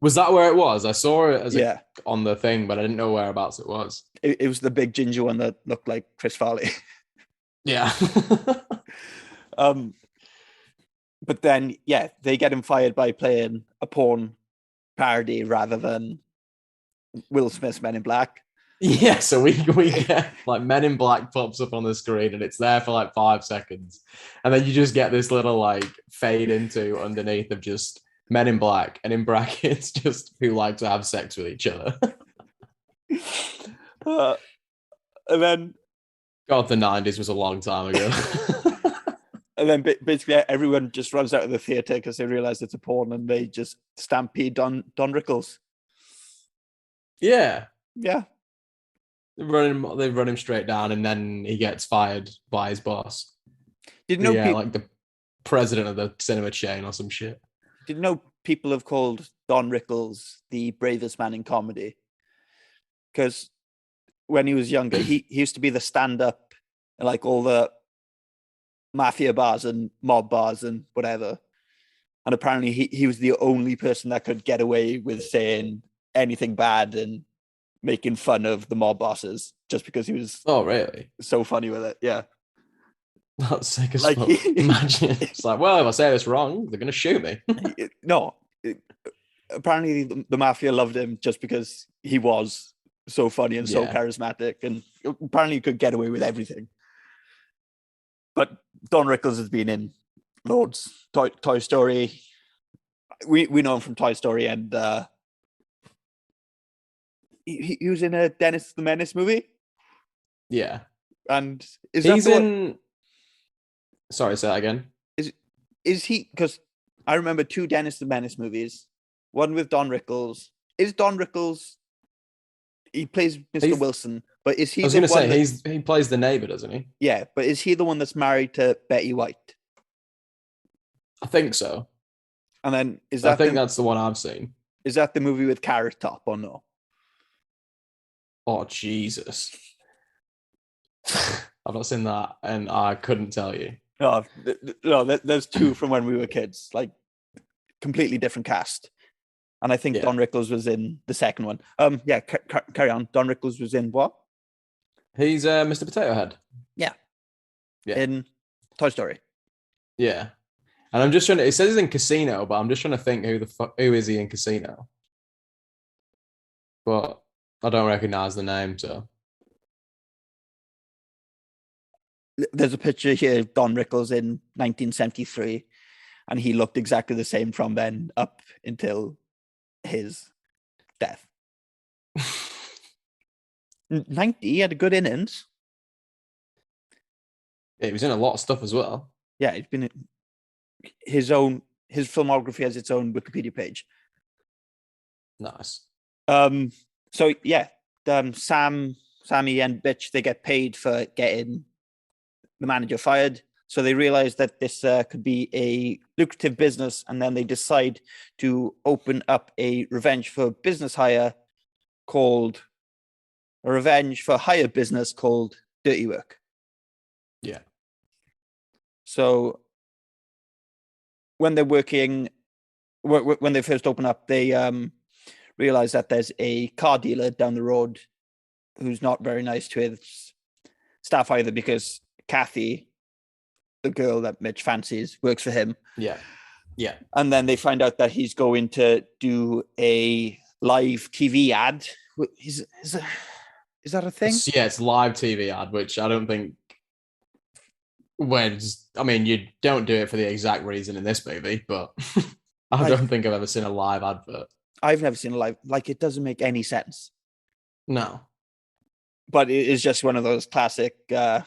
Was that where it was? I saw it on the thing, but I didn't know whereabouts it was. It was the big ginger one that looked like Chris Farley. Yeah. But then, yeah, they get him fired by playing a porn parody rather than Will Smith's Men in Black. Yeah, so we get like Men in Black pops up on the screen and it's there for like 5 seconds. And then you just get this little like fade into underneath of just Men in Black, and in brackets, just who like to have sex with each other. And then... God, the 90s was a long time ago. And then basically everyone just runs out of the theater because they realize it's a porn, and they just stampede Don Rickles. Yeah. Yeah. They run him straight down, and then he gets fired by his boss. Did you know like the president of the cinema chain or some shit. Did you know people have called Don Rickles the bravest man in comedy? Because when he was younger, he used to be the stand-up in like all the mafia bars and mob bars and whatever. And apparently he was the only person that could get away with saying anything bad and making fun of the mob bosses, just because he was so funny with it. Yeah. That's sick as fuck. Imagine. It's like, well, if I say this wrong, they're going to shoot me. No. Apparently the mafia loved him just because he was so funny and so charismatic, and apparently he could get away with everything. But Don Rickles has been in loads. Toy Story. We know him from Toy Story, and he was in a Dennis the Menace movie. Yeah. And he's in... Sorry, say that again. Is he... Because I remember 2 Dennis the Menace movies. One with Don Rickles. Is Don Rickles... He plays Mr. Wilson, but is he... I was going to say, he plays the neighbor, doesn't he? Yeah, but is he the one that's married to Betty White? I think so. And then I think that's the one I've seen. Is that the movie with Carrot Top or no? Oh, Jesus. I've not seen that, and I couldn't tell you. No, there's 2 from when we were kids, like completely different cast. And I think Don Rickles was in the second one. Carry on. Don Rickles was in what? He's Mr. Potato Head. Yeah. In Toy Story. Yeah. And I'm just trying to... It says he's in Casino, but I'm just trying to think who is he in Casino? But I don't recognize the name, so. There's a picture here of Don Rickles in 1973, and he looked exactly the same from then up until his death. 90, he had a good innings. Yeah, he was in a lot of stuff as well. Yeah, it's been his filmography has its own Wikipedia page. Nice. So yeah, Sammy and Bitch, they get paid for getting the manager fired. So they realize that this could be a lucrative business, and then they decide to open up a revenge for hire business called Dirty Work. Yeah. So when they're working, when they first open up, they realize that there's a car dealer down the road who's not very nice to his staff either, because Kathy, the girl that Mitch fancies, works for him. Yeah. Yeah. And then they find out that he's going to do a live TV ad. Is that a thing? It's live TV ad, which I don't think. You don't do it for the exact reason in this movie, but I don't think I've ever seen a live advert. I've never seen a live, it doesn't make any sense. No. But it is just one of those classic car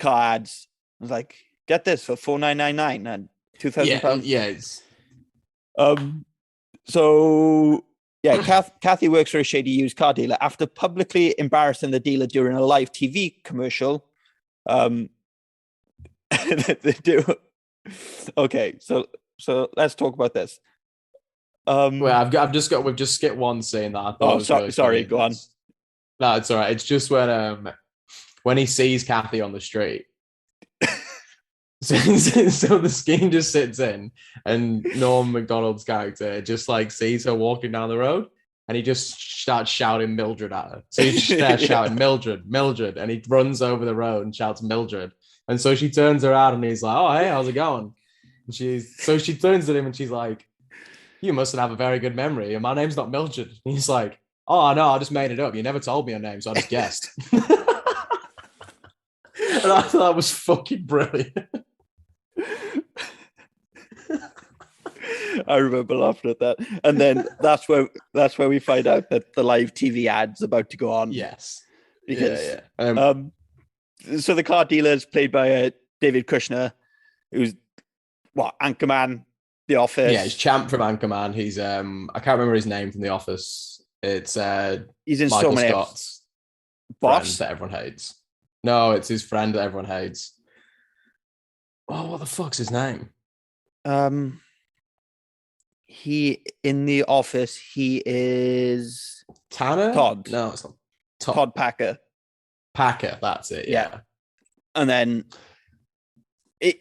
ads. It's like, get this for $4,999 and £2,000. Yeah. So yeah, Kathy works for a shady used car dealer. After publicly embarrassing the dealer during a live TV commercial, they do. Okay, so let's talk about this. We've just skipped one scene that I thought. Sorry, go on. No, it's all right. It's just when he sees Kathy on the street. So the scheme just sits in, and Norm Macdonald's character just sees her walking down the road, and he just starts shouting Mildred at her. So he just starts shouting Mildred, and he runs over the road and shouts Mildred. And so she turns around and he's like, "Oh, hey, how's it going?" And she turns to him and she's like, "You mustn't have a very good memory. And my name's not Mildred." And he's like, "Oh, no, I just made it up. You never told me your name, so I just guessed." And I thought that was fucking brilliant. I remember laughing at that. And then that's where we find out that the live TV ad's about to go on. Yes. Because, so the car dealer is played by David Kushner, who's Anchorman, The Office. Yeah, he's Champ from Anchorman. He's I can't remember his name from The Office. It's he's in Michael so many Scott's Boss friend that everyone hates. No, it's his friend that everyone hates. Oh, what the fuck's his name? He in The Office. He is Tanner. Todd. No, it's not Todd Packer. Packer, that's it. Yeah. And then it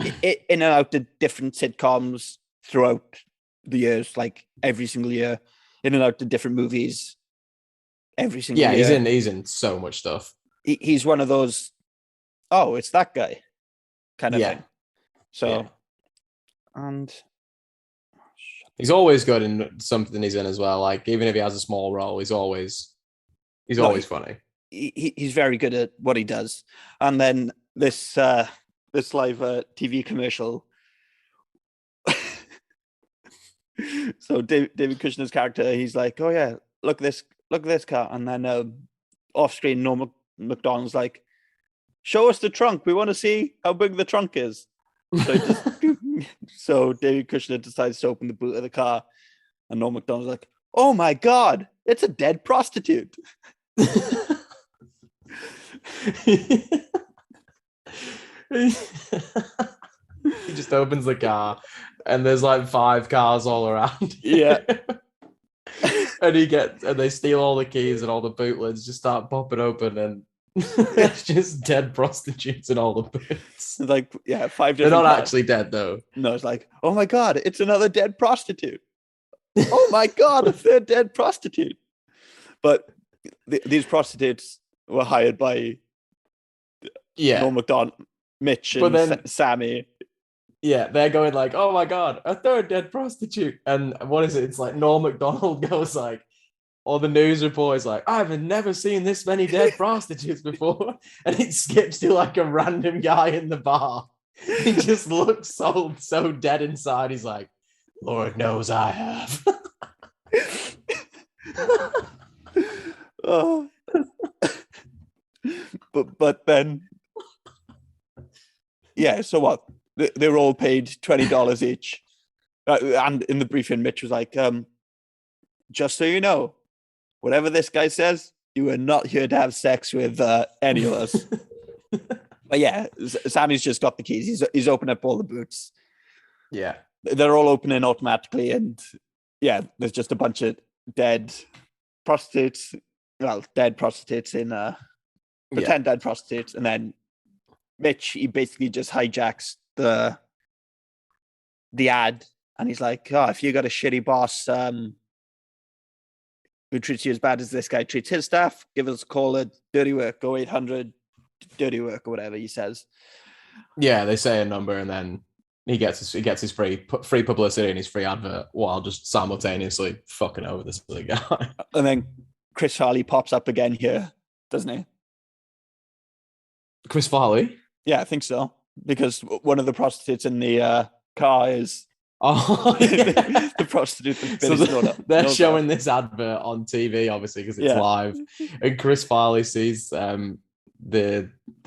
in and out of different sitcoms throughout the years, like every single year, in and out of different movies. Every single year. Yeah, he's in so much stuff. He's one of those. Oh, it's that guy, kind of thing. So, and he's always good in something he's in as well. Even if he has a small role, he's always funny. He's very good at what he does. And then this live TV commercial. So David Kushner's character, he's like, "Oh yeah, look at this car," and then off screen, Norm Macdonald's like, "Show us the trunk. We want to see how big the trunk is." So David Kushner decides to open the boot of the car, and Norm Macdonald's like, "Oh my god, it's a dead prostitute." He just opens the car and there's 5 cars all around. Yeah. And they steal all the keys, and all the boot lids just start popping open, and it's just dead prostitutes in all the boots. It's 5 different They're not cars. actually dead though. No, it's like, "Oh my god, it's another dead prostitute." Oh my god, a third dead prostitute. But these prostitutes were hired by Norm Macdonald, Mitch, and then, Sammy. Yeah, they're going "Oh my god, a third dead prostitute." And what is it? It's Norm Macdonald goes or the news report is like, I've never seen this many dead prostitutes before, and it skips to like a random guy in the bar. He just looks so dead inside. He's like, Lord knows I have. Oh. but then, yeah. So what? They were all paid $20 each, and in the briefing, Mitch was like, "Just so you know, whatever this guy says, you are not here to have sex with any of us." But yeah, Sammy's just got the keys. He's opened up all the boots. Yeah, they're all opening automatically, and yeah, there's just a bunch of dead prostitutes. Well, dead prostitutes in pretend dead prostitutes, and then Mitch, he basically just hijacks the ad, and he's like, "Oh, if you got a shitty boss who treats you as bad as this guy treats his staff, give us a call at Dirty Work, go 800 Dirty Work," or whatever he says. Yeah, they say a number, and then he gets his free publicity and his free advert while just simultaneously fucking over this other guy. And then Chris Farley pops up again here, doesn't he? Chris Farley? Yeah, I think so. Because one of the prostitutes in the car is yeah. the prostitute. So they're showing this advert on TV, obviously, because it's live. And Chris Farley sees the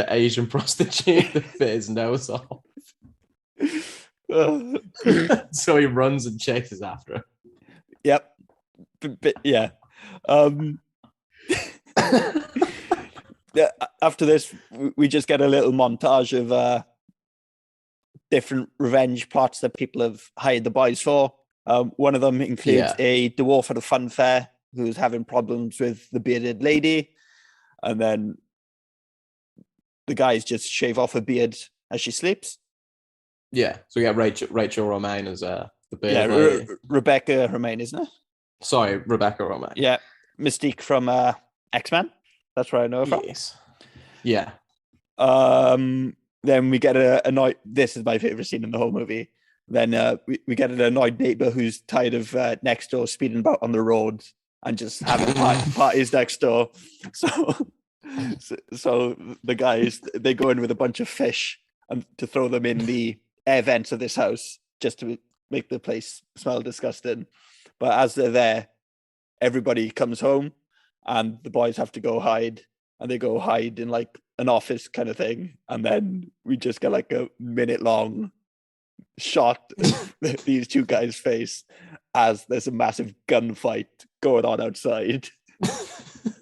Asian prostitute that bit his nose off. So he runs and chases after her. Yep. Yeah. After this, we just get a little montage of different revenge plots that people have hired the boys for. One of them includes a dwarf at a fun fair who's having problems with the bearded lady, and then the guys just shave off her beard as she sleeps. Yeah, so we got Rachel Romaine as the bearded lady. Rebecca Romaine, isn't it? Sorry, Rebecca Romaine. Yeah, Mystique from X-Men. That's where I know her from. Yes. Yeah. Then we get a annoyed. This is my favorite scene in the whole movie. Then we get an annoyed neighbor who's tired of next door speeding about on the road and just having parties next door. So the guys, they go in with a bunch of fish and to throw them in the air vents of this house just to make the place smell disgusting. But as they're there, everybody comes home and the boys have to go hide, and they go hide in like an office kind of thing. And then we just get like a minute-long shot of these two guys' face as there's a massive gunfight going on outside.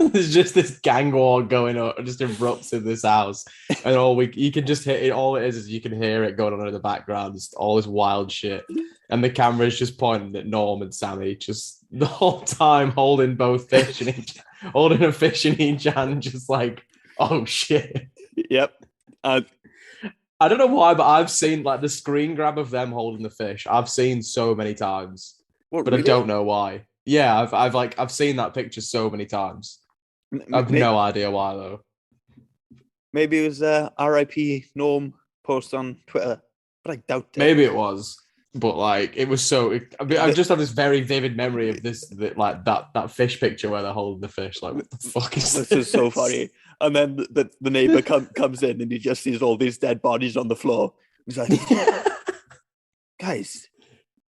There's just this gang war going on, just erupts in this house, and you can just hear it. All it is you can hear it going on in the background, just all this wild shit, and the camera's just pointing at Norm and Sammy, just the whole time holding both fish in each, holding a fish in each hand, just like, oh shit. Yep. I don't know why, but I've seen like the screen grab of them holding the fish. I've seen so many times, but really? I don't know why. Yeah, I've seen that picture so many times. I've no idea why though. Maybe it was RIP Norm post on Twitter, but I doubt it. Maybe it was, but like it was so. I just have this very vivid memory of that fish picture where they're holding the fish. Like, what the fuck is this? This is so funny. And then the neighbor comes in and he just sees all these dead bodies on the floor. He's like, guys,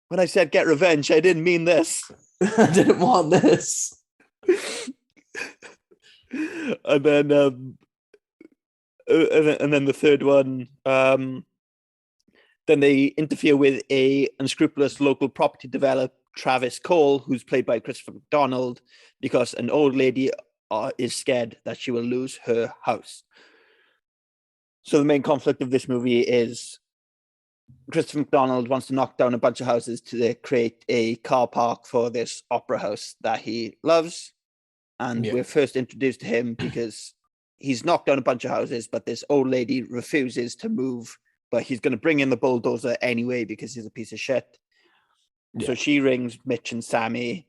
when I said get revenge, I didn't mean this. I didn't want this. And then the third one, then they interfere with a unscrupulous local property developer, Travis Cole, who's played by Christopher McDonald, because an old lady is scared that she will lose her house. So the main conflict of this movie is Christopher McDonald wants to knock down a bunch of houses to create a car park for this opera house that he loves. And we're first introduced to him because he's knocked down a bunch of houses, but this old lady refuses to move, but he's going to bring in the bulldozer anyway because he's a piece of shit. Yeah. So she rings Mitch and Sammy.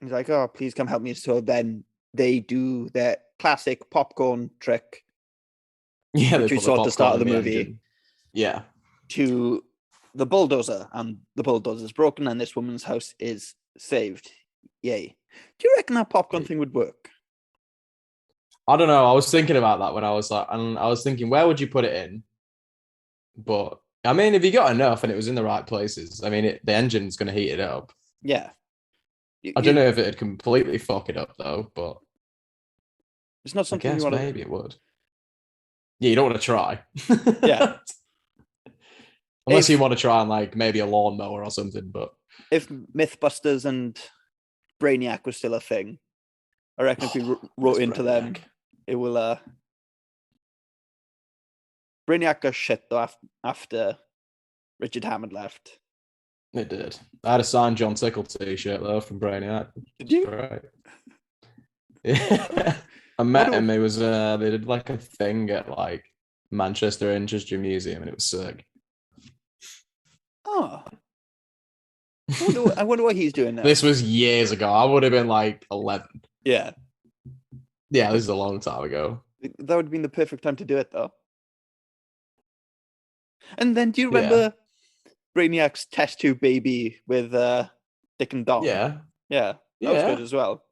He's like, oh, please come help me. So then they do their classic popcorn trick. Yeah, which we saw at the start of the movie. Engine. Yeah. To the bulldozer, and the bulldozer's broken and this woman's house is saved. Yay. Do you reckon that popcorn thing would work? I don't know. I was thinking about that when I was like, and I was thinking, where would you put it in? But I mean, if you got enough and it was in the right places, I mean, the engine's going to heat it up. Yeah. I don't know if it'd completely fuck it up though, but it's not I something guess you want to. maybe it would. Yeah, you don't want to try. Yeah. Unless you want to try on like maybe a lawnmower or something. But if Mythbusters and Brainiac was still a thing, I reckon if we wrote into them, it will. Brainiac got shit though after Richard Hammond left. It did. I had a signed John Tickle t-shirt though from Brainiac. Did you? Right. Yeah. I met him. It was they did like a thing at like Manchester Industry Museum, and it was sick. Oh. I wonder what he's doing now. This was years ago. I would have been like 11. Yeah. Yeah, this is a long time ago. That would have been the perfect time to do it, though. And then, do you remember Brainiac's test tube baby with Dick and Dom? Yeah. Yeah. That was good as well.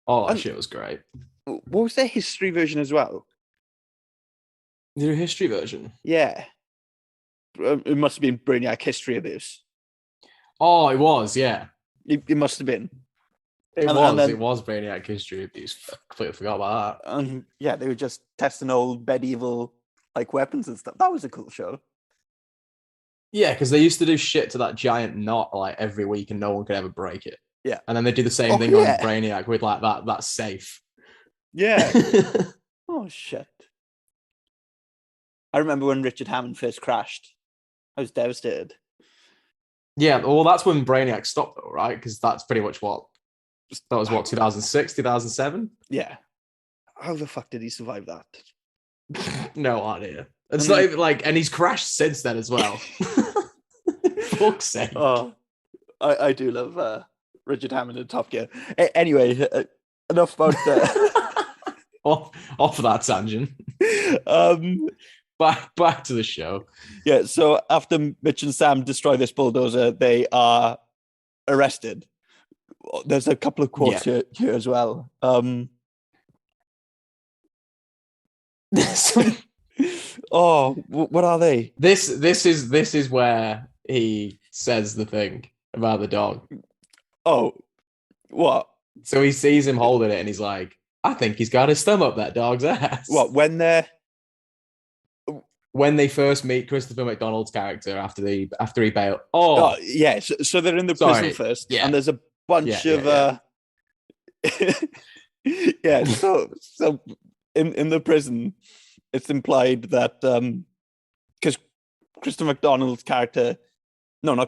Oh, that shit was great. What was their history version as well? Their history version? Yeah. It must have been Brainiac History Abuse. Oh, it was, yeah. It must have been. It was Brainiac History Abuse. Completely forgot about that. Yeah, they were just testing old medieval like weapons and stuff. That was a cool show. Yeah, because they used to do shit to that giant knot like every week and no one could ever break it. Yeah. And then they do the same thing on Brainiac with like that safe. Yeah. Oh shit. I remember when Richard Hammond first crashed. I was devastated. Yeah, well, that's when Brainiac stopped, though, right? Because that's pretty much that was 2006, 2007? Yeah. How the fuck did he survive that? No idea. It's not even like, and he's crashed since then as well. Fuck's sake. Oh, I do love Richard Hammond in Top Gear. Anyway, enough about off that tangent. Back to the show. Yeah, so after Mitch and Sam destroy this bulldozer, they are arrested. There's a couple of quotes here as well. What are they? This is where he says the thing about the dog. Oh, what? So he sees him holding it and he's like, I think he's got his thumb up that dog's ass. What, when they first meet Christopher McDonald's character after he bailed. Yeah. So they're in the prison first, and there's a bunch of So in the prison, it's implied that because Christopher McDonald's character, Norm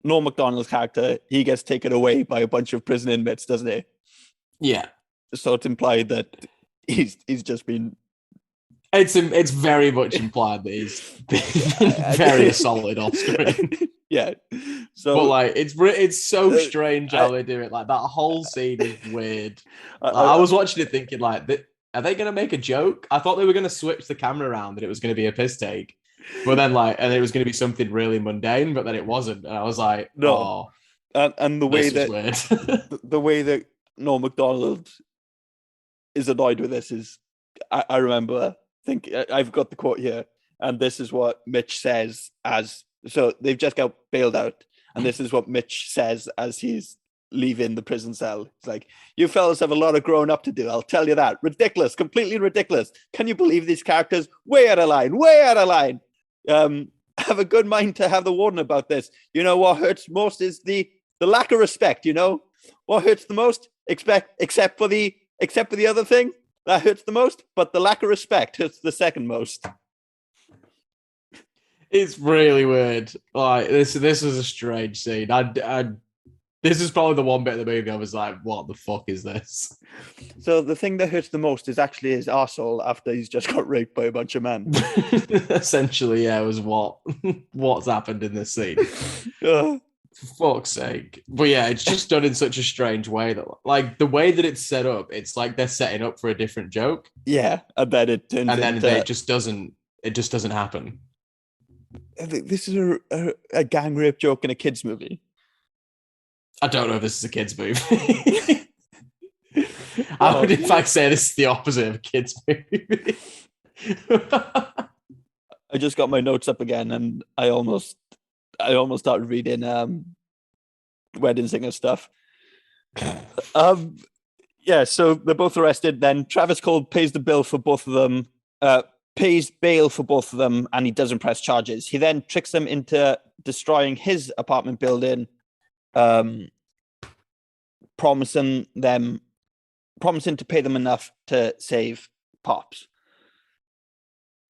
Macdonald's character, he gets taken away by a bunch of prison inmates, doesn't he? Yeah. So it's implied that he's just been. It's very much implied that he's been very solid off screen. Yeah. So, but like, it's so strange how they do it. Like that whole scene is weird. I was watching it thinking, like, are they going to make a joke? I thought they were going to switch the camera around and it was going to be a piss take, but then and it was going to be something really mundane. But then it wasn't, and I was like, no. And the way that the way that Norm Macdonald is annoyed with this is, I remember. I've got the quote here, and this is what Mitch says so they've just got bailed out, and this is what Mitch says as he's leaving the prison cell. It's like, you fellas have a lot of growing up to do, I'll tell you that. Ridiculous, completely ridiculous. Can you believe these characters? Way out of line. Have a good mind to have the warden about this. You know what hurts most is the lack of respect, you know? What hurts the most? Except for the other thing? That hurts the most, but the lack of respect hurts the second most. It's really weird. Like this is a strange scene. This is probably the one bit of the movie I was like, "What the fuck is this?" So the thing that hurts the most is actually his arsehole after he's just got raped by a bunch of men. Essentially, yeah, it was what's happened in this scene. For fuck's sake. But yeah, it's just done in such a strange way that, like, the way that it's set up, it's like they're setting up for a different joke. Yeah, I bet it turns it just doesn't happen. I think this is a gang rape joke in a kids movie. I don't know if this is a kid's movie. I would in fact say this is the opposite of a kid's movie. I just got my notes up again, and I almost started reading Wedding Singer stuff. Yeah, so they're both arrested. Then Travis Cole pays the bill for both of them, pays bail for both of them, and he doesn't press charges. He then tricks them into destroying his apartment building, promising to pay them enough to save Pops.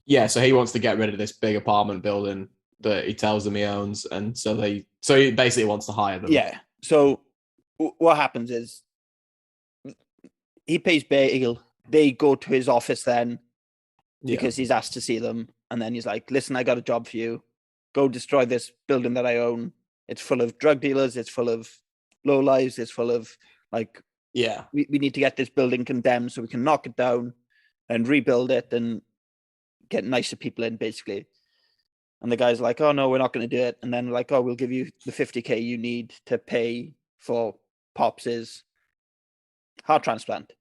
Yeah, so he wants to get rid of this big apartment building that he tells them he owns, and so he basically wants to hire them. Yeah. So what happens is he pays bail. They go to his office then because he's asked to see them, and then he's like, "Listen, I got a job for you. Go destroy this building that I own. It's full of drug dealers. It's full of lowlives. It's full of we need to get this building condemned so we can knock it down and rebuild it and get nicer people in, basically." And the guy's like, "Oh no, we're not going to do it." And then like, "Oh, we'll give you the $50,000 you need to pay for Pops's heart transplant."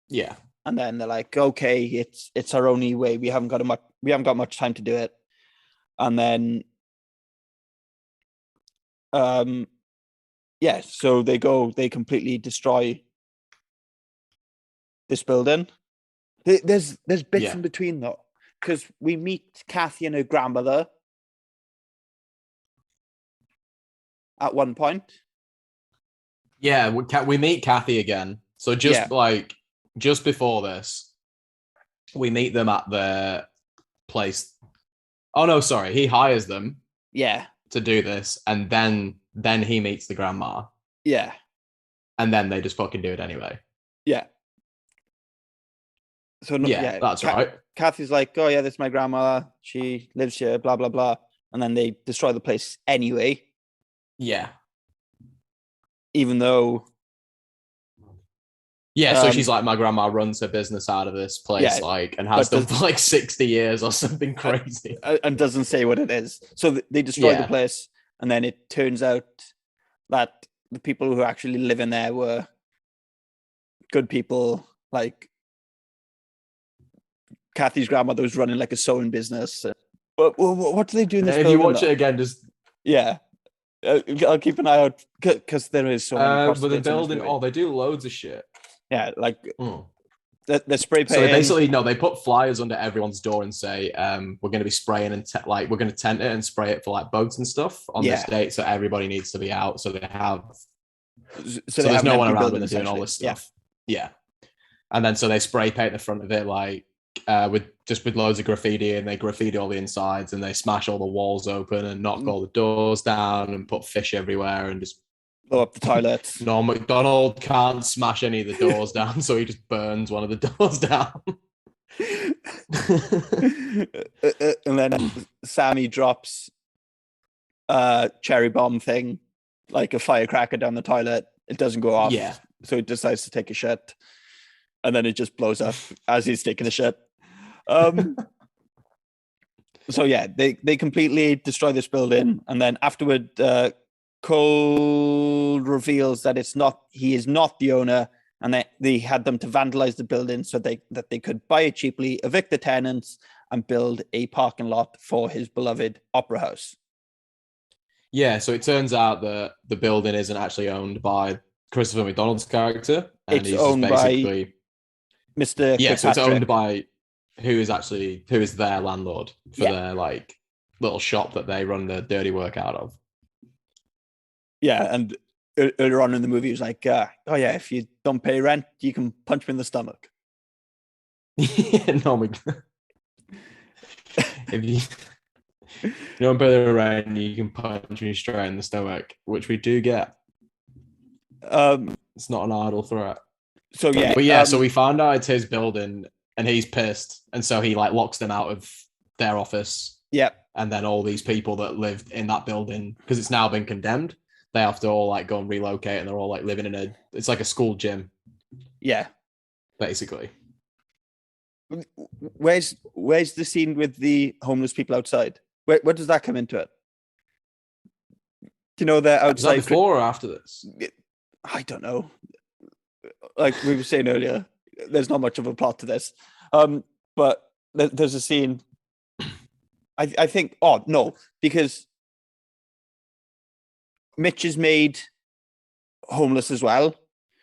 Yeah. And then they're like, "Okay, it's our only way. We haven't got much time to do it." And then so they completely destroy this building. There's bits in between though, because we meet Kathy and her grandmother at one point. Yeah, we meet Kathy again. So just before this, we meet them at their place. Oh no, sorry, he hires them. Yeah. To do this, and then he meets the grandma. Yeah. And then they just fucking do it anyway. Yeah. So that's right. Kathy's like, "Oh yeah, this is my grandma. She lives here, blah blah blah," and then they destroy the place anyway. Yeah. Even though. Yeah, so she's like, "My grandma runs her business out of this place, and has done for 60 years or something crazy," and doesn't say what it is. So they destroy the place, and then it turns out that the people who actually live in there were good people. Like Kathy's grandmother was running like a sewing business. What do they do in this? If you watch it again, just I'll keep an eye out because there is so many. But the building, they do loads of shit. Yeah, like the spray paint. So basically, they put flyers under everyone's door and say, "We're going to be spraying and we're going to tent it and spray it for like boats and stuff on this date, so everybody needs to be out." So they have, so there's no one around when they're doing all this stuff. Yeah, and then so they spray paint the front of it with loads of graffiti, and they graffiti all the insides, and they smash all the walls open and knock all the doors down and put fish everywhere and just blow up the toilets. Norm Macdonald can't smash any of the doors down, so he just burns one of the doors down. And then Sammy drops a cherry bomb thing, like a firecracker down the toilet. It doesn't go off. Yeah. So he decides to take a shit. And then it just blows up as he's taking a shit. So yeah, they completely destroy this building. And then afterward, Cole reveals that he is not the owner, and that they had them to vandalize the building so that they could buy it cheaply, evict the tenants, and build a parking lot for his beloved opera house. Yeah, so it turns out that the building isn't actually owned by Christopher McDonald's character, and it's owned by Mr. Yeah, so it's owned by who is their landlord for their like little shop that they run the dirty work out of. Yeah, and earlier on in the movie, he was like, if you don't pay rent, you can punch me in the stomach. No, if you don't pay the rent, you can punch me straight in the stomach, which we do get. It's not an idle threat. So yeah, but so we found out it's his building, and he's pissed, and so he like locks them out of their office. Yeah, and then all these people that lived in that building, because it's now been condemned, they have to all like go and relocate, and they're all like living in it's like a school gym. Yeah, basically. Where's the scene with the homeless people outside? Where does that come into it? Do you know they're Is that outside? before or after this? I don't know. Like we were saying earlier, there's not much of a plot to this. But there's a scene. I think. Oh no, because Mitch is made homeless as well,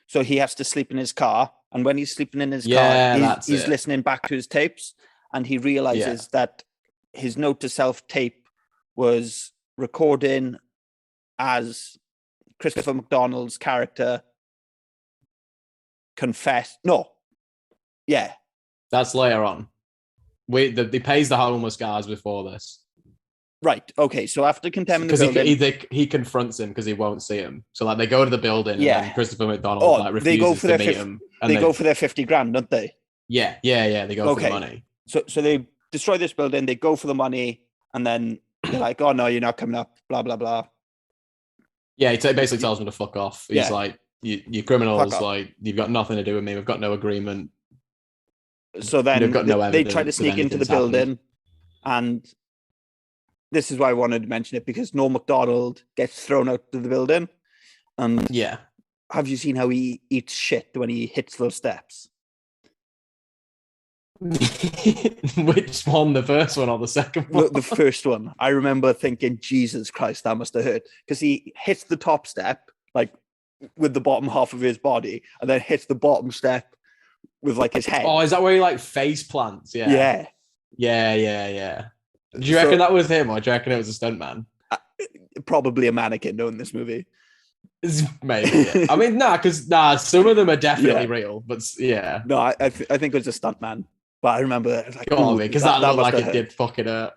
so he has to sleep in his car. And when he's sleeping in his car, he's listening back to his tapes, and he realizes that his note to self tape was recording as Christopher McDonald's character confessed. No, yeah, that's later on. He pays the homeless guys before this. Right. Okay. So after condemning the building, he confronts him because he won't see him. So like they go to the building, and then Christopher McDonald refuses to meet him. And they go for their 50 grand, don't they? Yeah. They go for the money. So they destroy this building. They go for the money, and then they're like, "Oh no, you're not coming up." Blah blah blah. Yeah, he basically tells them to fuck off. He's like, "You criminals! Like you've got nothing to do with me. We've got no agreement." So then they try to sneak into the building, and this is why I wanted to mention it, because Norm Macdonald gets thrown out of the building. And have you seen how he eats shit when he hits those steps? Which one? The first one or the second one? The first one. I remember thinking, Jesus Christ, that must have hurt. Because he hits the top step, like with the bottom half of his body, and then hits the bottom step with like his head. Oh, is that where he like face plants? Yeah. Do you reckon that was him, or do you reckon it was a stuntman? Probably a mannequin doing this movie. Maybe. Yeah. I mean, because some of them are definitely real, but yeah. No, I think it was a stuntman. But I remember like, because that looked like it did fucking hurt.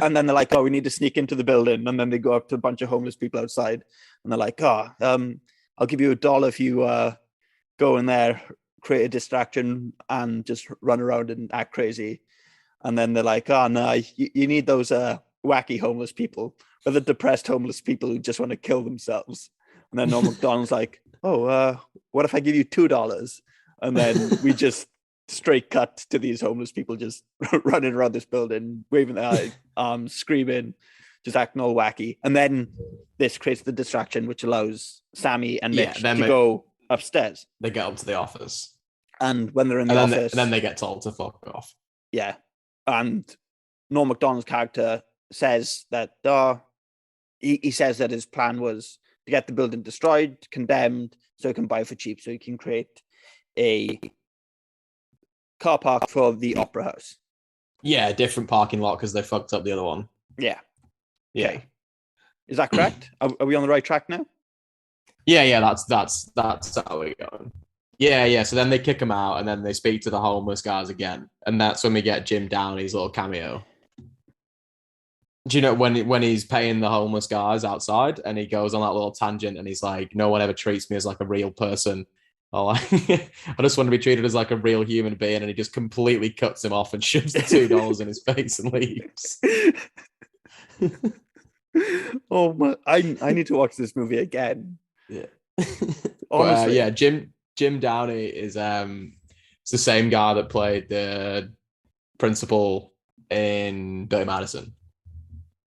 And then they're like, "Oh, we need to sneak into the building," and then they go up to a bunch of homeless people outside, and they're like, "Oh, I'll give you $1 if you go in there, create a distraction, and just run around and act crazy." And then they're like, "Oh no, you need those wacky homeless people, or the depressed homeless people who just want to kill themselves." And then Norm Macdonald's like, "Oh, what if I give you $2?" And then we just straight cut to these homeless people just running around this building, waving their arms, screaming, just acting all wacky. And then this creates the distraction, which allows Sammy and Mitch to go upstairs. They get up to the office. And when they're in the office... And then they get told to fuck off. Yeah. And Norm Macdonald's character says that he says that his plan was to get the building destroyed, condemned, so he can buy it for cheap, so he can create a car park for the Opera House. Yeah, a different parking lot because they fucked up the other one. Yeah. Okay. Is that correct? Are we on the right track now? Yeah, that's how we're going. Yeah. So then they kick him out, and then they speak to the homeless guys again, and that's when we get Jim Downey's little cameo. Do you know when he's paying the homeless guys outside, and he goes on that little tangent, and he's like, "No one ever treats me as like a real person. I just want to be treated as like a real human being," and he just completely cuts him off and shoves the $2 in his face and leaves. Oh my! I need to watch this movie again. Yeah. Honestly, Jim Downey is it's the same guy that played the principal in Dirty Madison.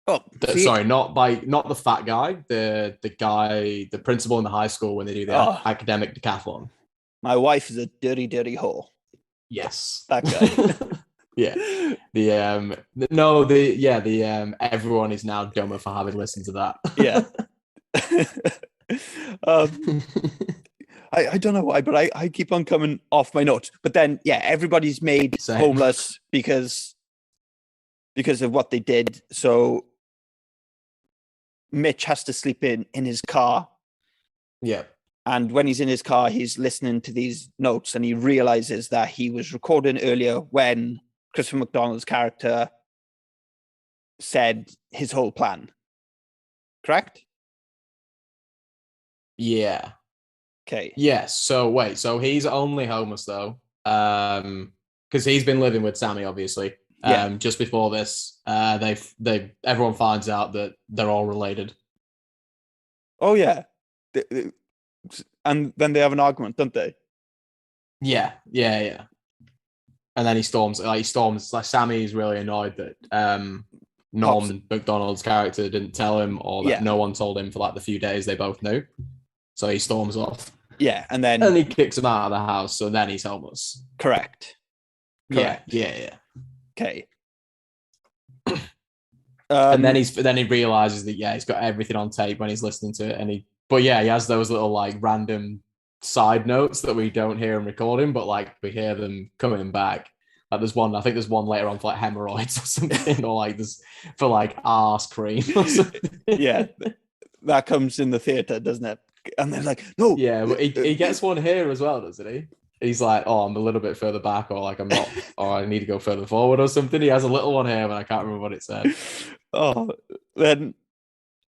Oh, sorry, not the fat guy, the principal in the high school when they do the academic decathlon. My wife is a dirty whore. Yes, that guy. Yeah. Everyone is now dumber for having listened to that. Yeah. I don't know why, but I keep on coming off my notes. But then, everybody's made homeless because of what they did. So Mitch has to sleep in his car. Yeah. And when he's in his car, he's listening to these notes, and he realizes that he was recording earlier when Christopher McDonald's character said his whole plan. Correct? Yeah. Okay. Yes. So wait. So he's only homeless though, because he's been living with Sammy, obviously. Just before this, everyone finds out that they're all related. Oh yeah, and then they have an argument, don't they? Yeah. And then he storms. Like Sammy's really annoyed that Norm Macdonald's character didn't tell him, or that Yeah. no one told him for like the few days they both knew. So he storms off. Yeah, and then he kicks him out of the house, so then he's homeless. Correct. Yeah. Okay. And then he realizes that he's got everything on tape when he's listening to it, he has those little like random side notes that we don't hear him recording, but like we hear them coming back. Like there's one later on for like hemorrhoids or something, or like there's for like arse cream or something. Yeah, that comes in the theater, doesn't it? And they're like, no. Yeah, but he gets one here as well, doesn't he? He's like, oh, I'm a little bit further back, or like I'm not, or I need to go further forward or something. He has a little one here, but I can't remember what it said. Oh, then,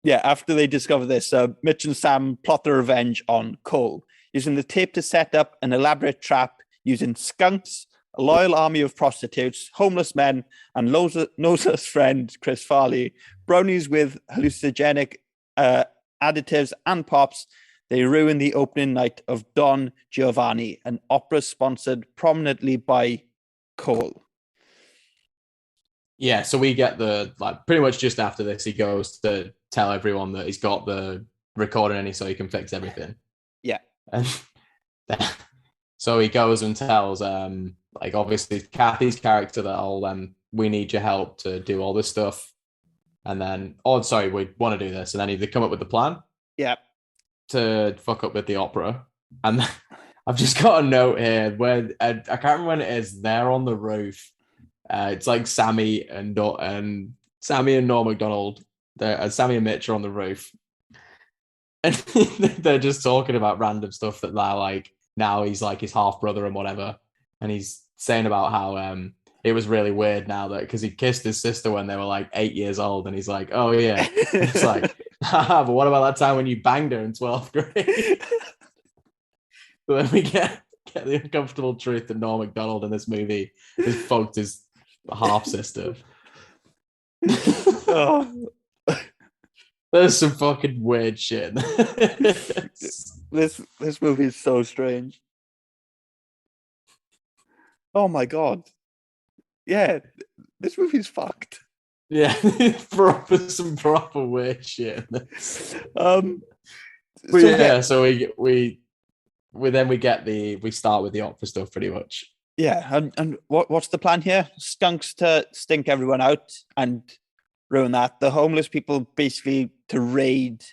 yeah, after they discover this, Mitch and Sam plot their revenge on Cole, using the tape to set up an elaborate trap using skunks, a loyal army of prostitutes, homeless men, and noseless friend Chris Farley, brownies with hallucinogenic additives, and pops. They ruin the opening night of Don Giovanni, an opera sponsored prominently by Cole. Yeah, so we get pretty much just after this, he goes to tell everyone that he's got the recording in it so he can fix everything. Yeah. And so he goes and tells, obviously Kathy's character that we need your help to do all this stuff. And then, we want to do this. And then they come up with the plan. Yeah. To fuck up with the opera. And I've just got a note here where I can't remember when it is. They're on the roof. It's like Sammy and Norm Macdonald. Sammy and Mitch are on the roof. And they're just talking about random stuff that they're like, now he's like his half brother and whatever. And he's saying about how it was really weird now that because he kissed his sister when they were like 8 years old, and he's like, oh yeah. It's like, but what about that time when you banged her in 12th grade? But then we get the uncomfortable truth that Norm Macdonald in this movie has fucked his half sister. Oh. There's some fucking weird shit. This movie is so strange. Oh my god. Yeah, this movie's fucked. Yeah, some proper weird shit. So we start with the opera stuff pretty much. Yeah, and what's the plan here? Skunks to stink everyone out and ruin that. The homeless people basically to raid.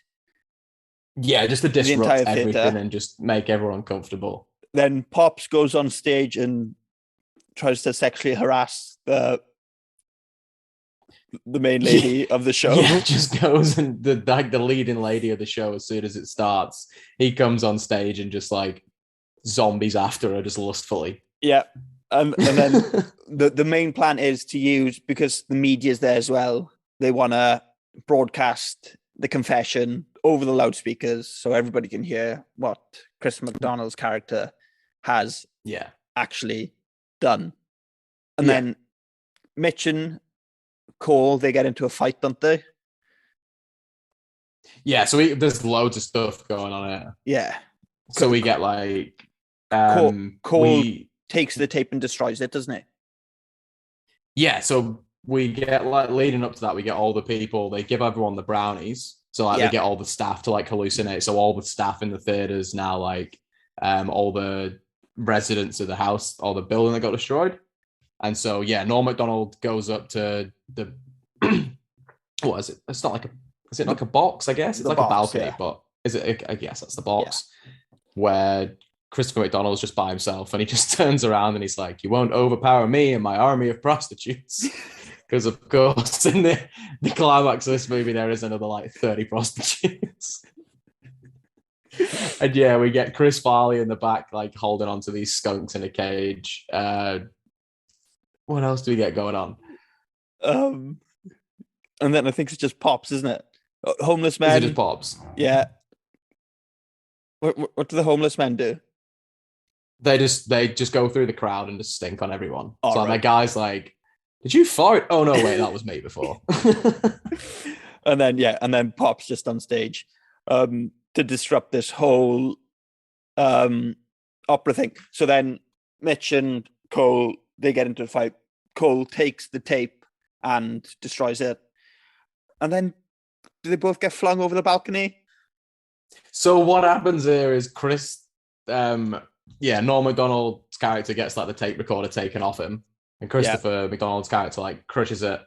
Yeah, just to disrupt everything and just make everyone uncomfortable. Then Pops goes on stage and tries to sexually harass the main lady of the show. Yeah, just goes and the leading lady of the show, as soon as it starts, he comes on stage and just like zombies after her just lustfully. Yeah. And then the main plan is to use, because the media's there as well, they want to broadcast the confession over the loudspeakers so everybody can hear what Chris Macdonald's character has actually done. And then Mitch and Cole, they get into a fight, don't they? Yeah, so there's loads of stuff going on here. Yeah. So we get like Cole takes the tape and destroys it, doesn't it? Yeah, so we get like leading up to that, we get all the people, they give everyone the brownies. So like they get all the staff to like hallucinate. So all the staff in the theaters now, like all the residents of the house, all the building that got destroyed. And so Norm Macdonald goes up to the what is it? It's not like is it like a box, I guess? It's like a balcony, but is it I guess that's the box where Christopher McDonald's just by himself, and he just turns around and he's like, you won't overpower me and my army of prostitutes. Because of course in the climax of this movie there is another like 30 prostitutes. And we get Chris Farley in the back like holding on to these skunks in a cage. What else do we get going on? And then I think it's just Pops, isn't it? Homeless men. Is it just Pops? Yeah. What do the homeless men do? They just go through the crowd and just stink on everyone. Oh, so that guy's like, did you fart? Oh no, wait, that was me before. and then Pops just on stage to disrupt this whole opera thing. So then Mitch and Cole, they get into a fight. Cole takes the tape and destroys it. And then do they both get flung over the balcony? So what happens here is Norm Macdonald's character gets like the tape recorder taken off him, and Christopher McDonald's character like crushes it,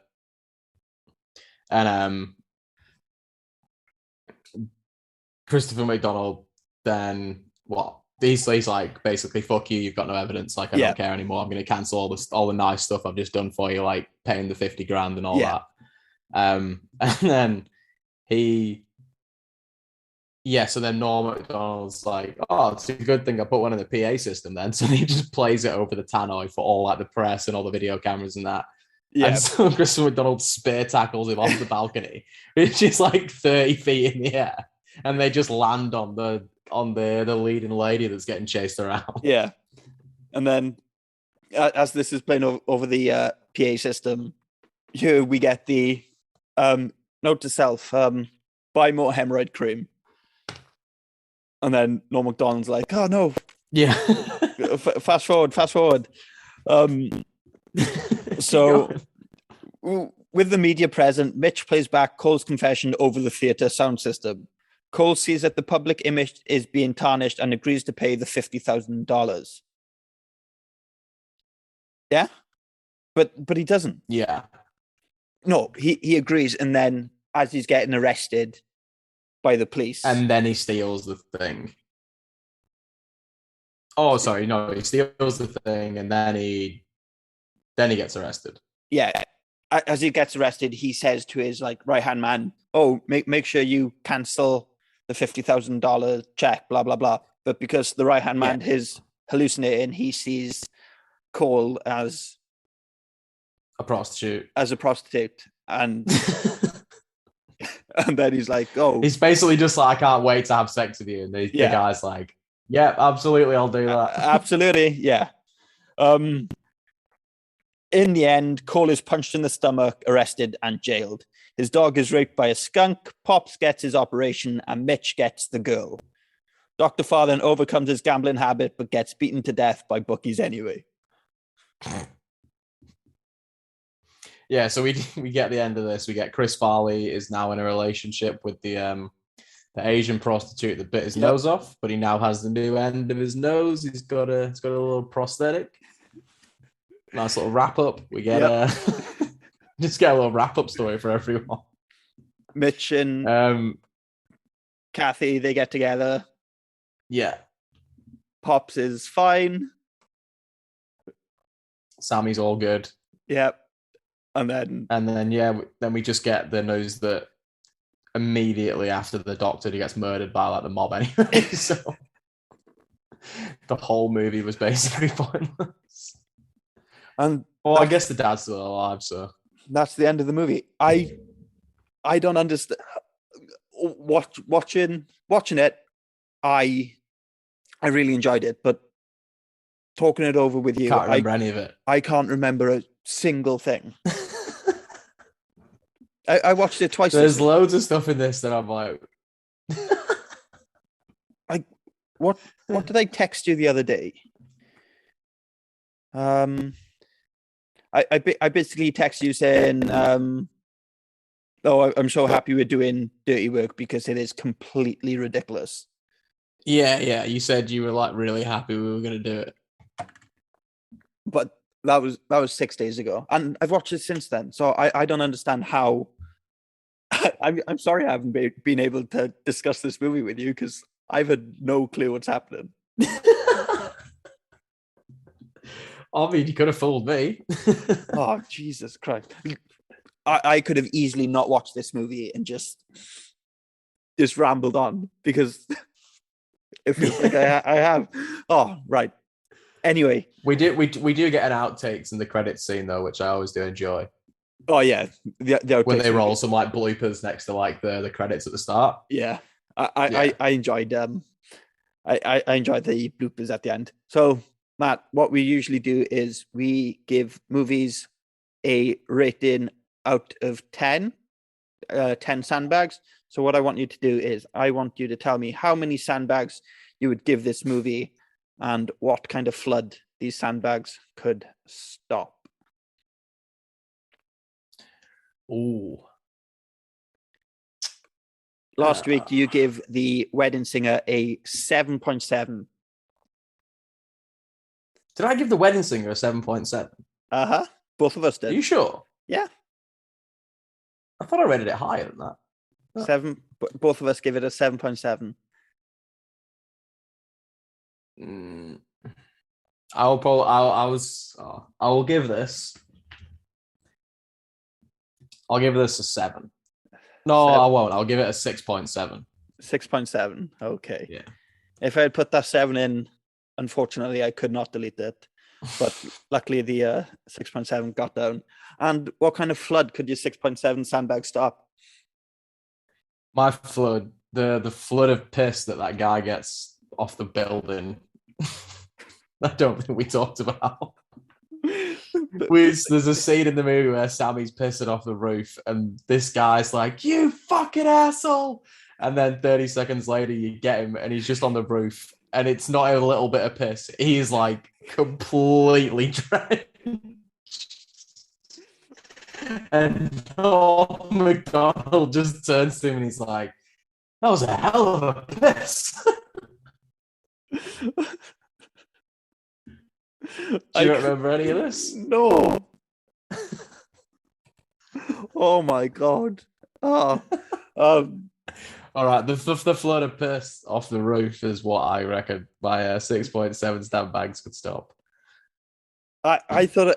and Christopher McDonald then what? He's like basically fuck you. You've got no evidence. Like I don't care anymore. I'm going to cancel all the nice stuff I've just done for you, like paying the $50,000 and all that. And then so then Norm Macdonald's like, oh, it's a good thing I put one in the PA system then. So he just plays it over the tannoy for all like the press and all the video cameras and that. Yeah. And so Christopher McDonald spear tackles him off the balcony, which is like 30 feet in the air. And they just land on the leading lady that's getting chased around. Yeah. And then as this is playing over the PA system, here we get the note to self, buy more hemorrhoid cream. And then Norm Macdonald's like, oh no. Yeah. fast forward. So with the media present, Mitch plays back Cole's confession over the theater sound system. Cole sees that the public image is being tarnished and agrees to pay the $50,000. Yeah? But he doesn't. Yeah. No, he agrees, and then as he's getting arrested by the police. And then he steals the thing. Oh, sorry, no, he steals the thing and then he gets arrested. Yeah. As he gets arrested, he says to his like right-hand man, oh, make sure you cancel the $50,000 check, blah, blah, blah. But because the right-hand man is hallucinating, he sees Cole as a prostitute. And and then he's like, oh. He's basically just like, I can't wait to have sex with you. And the guy's like, yeah, absolutely, I'll do that. Absolutely, yeah. In the end, Cole is punched in the stomach, arrested, and jailed. His dog is raped by a skunk, Pops gets his operation, and Mitch gets the girl. Dr. Farr then overcomes his gambling habit, but gets beaten to death by bookies anyway. Yeah, so we get the end of this. We get Chris Farley is now in a relationship with the Asian prostitute that bit his nose off, but he now has the new end of his nose. He's got a little prosthetic. Nice little wrap up. We get just get a little wrap up story for everyone. Mitch and Kathy, they get together. Yeah. Pops is fine. Sammy's all good. Yep. And then we just get the news that immediately after the doctor, he gets murdered by like the mob anyway. So the whole movie was basically pointless. And I guess the dad's still alive, so that's the end of the movie. I don't understand. Watching it, I really enjoyed it, but talking it over with you, can't remember any of it. I can't remember a single thing. I watched it twice. There's loads of stuff in this that I'm like, what did I text you the other day? I basically text you saying, I'm so happy we're doing Dirty Work because it is completely ridiculous. Yeah. You said you were like really happy we were going to do it. But that was 6 days ago. And I've watched it since then. So I don't understand how. I'm sorry I haven't been able to discuss this movie with you because I've had no clue what's happening. I mean, you could have fooled me. Oh, Jesus Christ. I could have easily not watched this movie and just rambled on because it feels like I have. Oh, right. Anyway. We do get an outtakes in the credits scene, though, which I always do enjoy. Oh, yeah. The when they roll some like bloopers next to like the credits at the start. Yeah. I enjoyed I enjoyed the bloopers at the end. So, Matt, what we usually do is we give movies a rating out of 10, 10 sandbags. So what I want you to do is I want you to tell me how many sandbags you would give this movie and what kind of flood these sandbags could stop. Ooh. last week you gave The Wedding Singer a 7.7. Did I give The Wedding Singer a 7.7? Uh-huh. Both of us Are did. you sure? Yeah. I thought I rated it higher than that. Both of us give it a 7.7. I will give this. I'll give this a 7. No, 7. I won't. I'll give it a 6.7. 6.7. Okay. Yeah. If I had put that 7 in, unfortunately, I could not delete it. But luckily, the 6.7 got down. And what kind of flood could your 6.7 sandbag stop? My flood, the flood of piss that guy gets off the building. I don't think we talked about. There's a scene in the movie where Sammy's pissing off the roof, and this guy's like, "You fucking asshole!" And then 30 seconds later, you get him, and he's just on the roof, and it's not a little bit of piss. He's like completely drenched. And Norm Macdonald just turns to him and he's like, "That was a hell of a piss." Do you remember any of this? No. Oh my god. Oh. All right, the flood of piss off the roof is what I reckon my 6.7 stamp bags could stop. I thought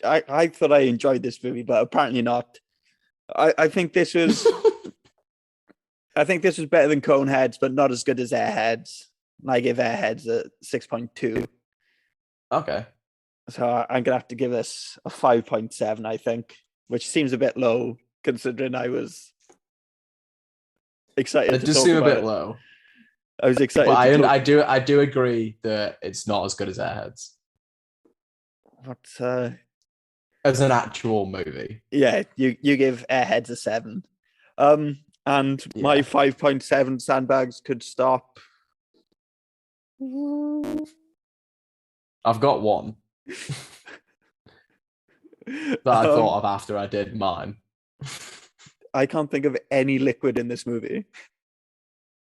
I enjoyed this movie, but apparently not. I think this was I think this was better than Coneheads, but not as good as Airheads. I give Airheads a 6.2. Okay. So I'm gonna have to give this a 5.7, I think, which seems a bit low considering I was excited. It does seem a bit low. I was excited. But I do agree that it's not as good as Airheads. But as an actual movie. Yeah, you give Airheads a 7. And my 5.7 sandbags could stop. I've got one that I thought of after I did mine. I can't think of any liquid in this movie.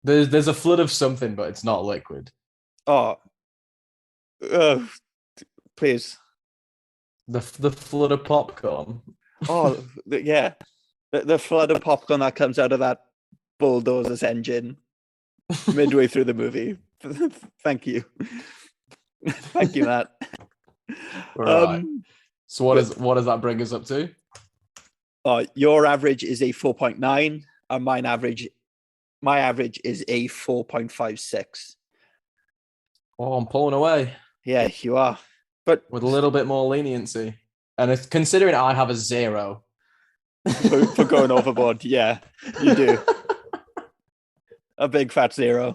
There's a flood of something, but it's not liquid. Please. The flood of popcorn. Yeah. The flood of popcorn that comes out of that bulldozer's engine midway through the movie. Thank you. Thank you, Matt. Right. So what does that bring us up to? Your average is a 4.9, and my average is a 4.56. Oh, I'm pulling away. Yeah, you are. But with a little bit more leniency. And if, considering I have a 0. for going overboard, yeah, you do. A big fat 0.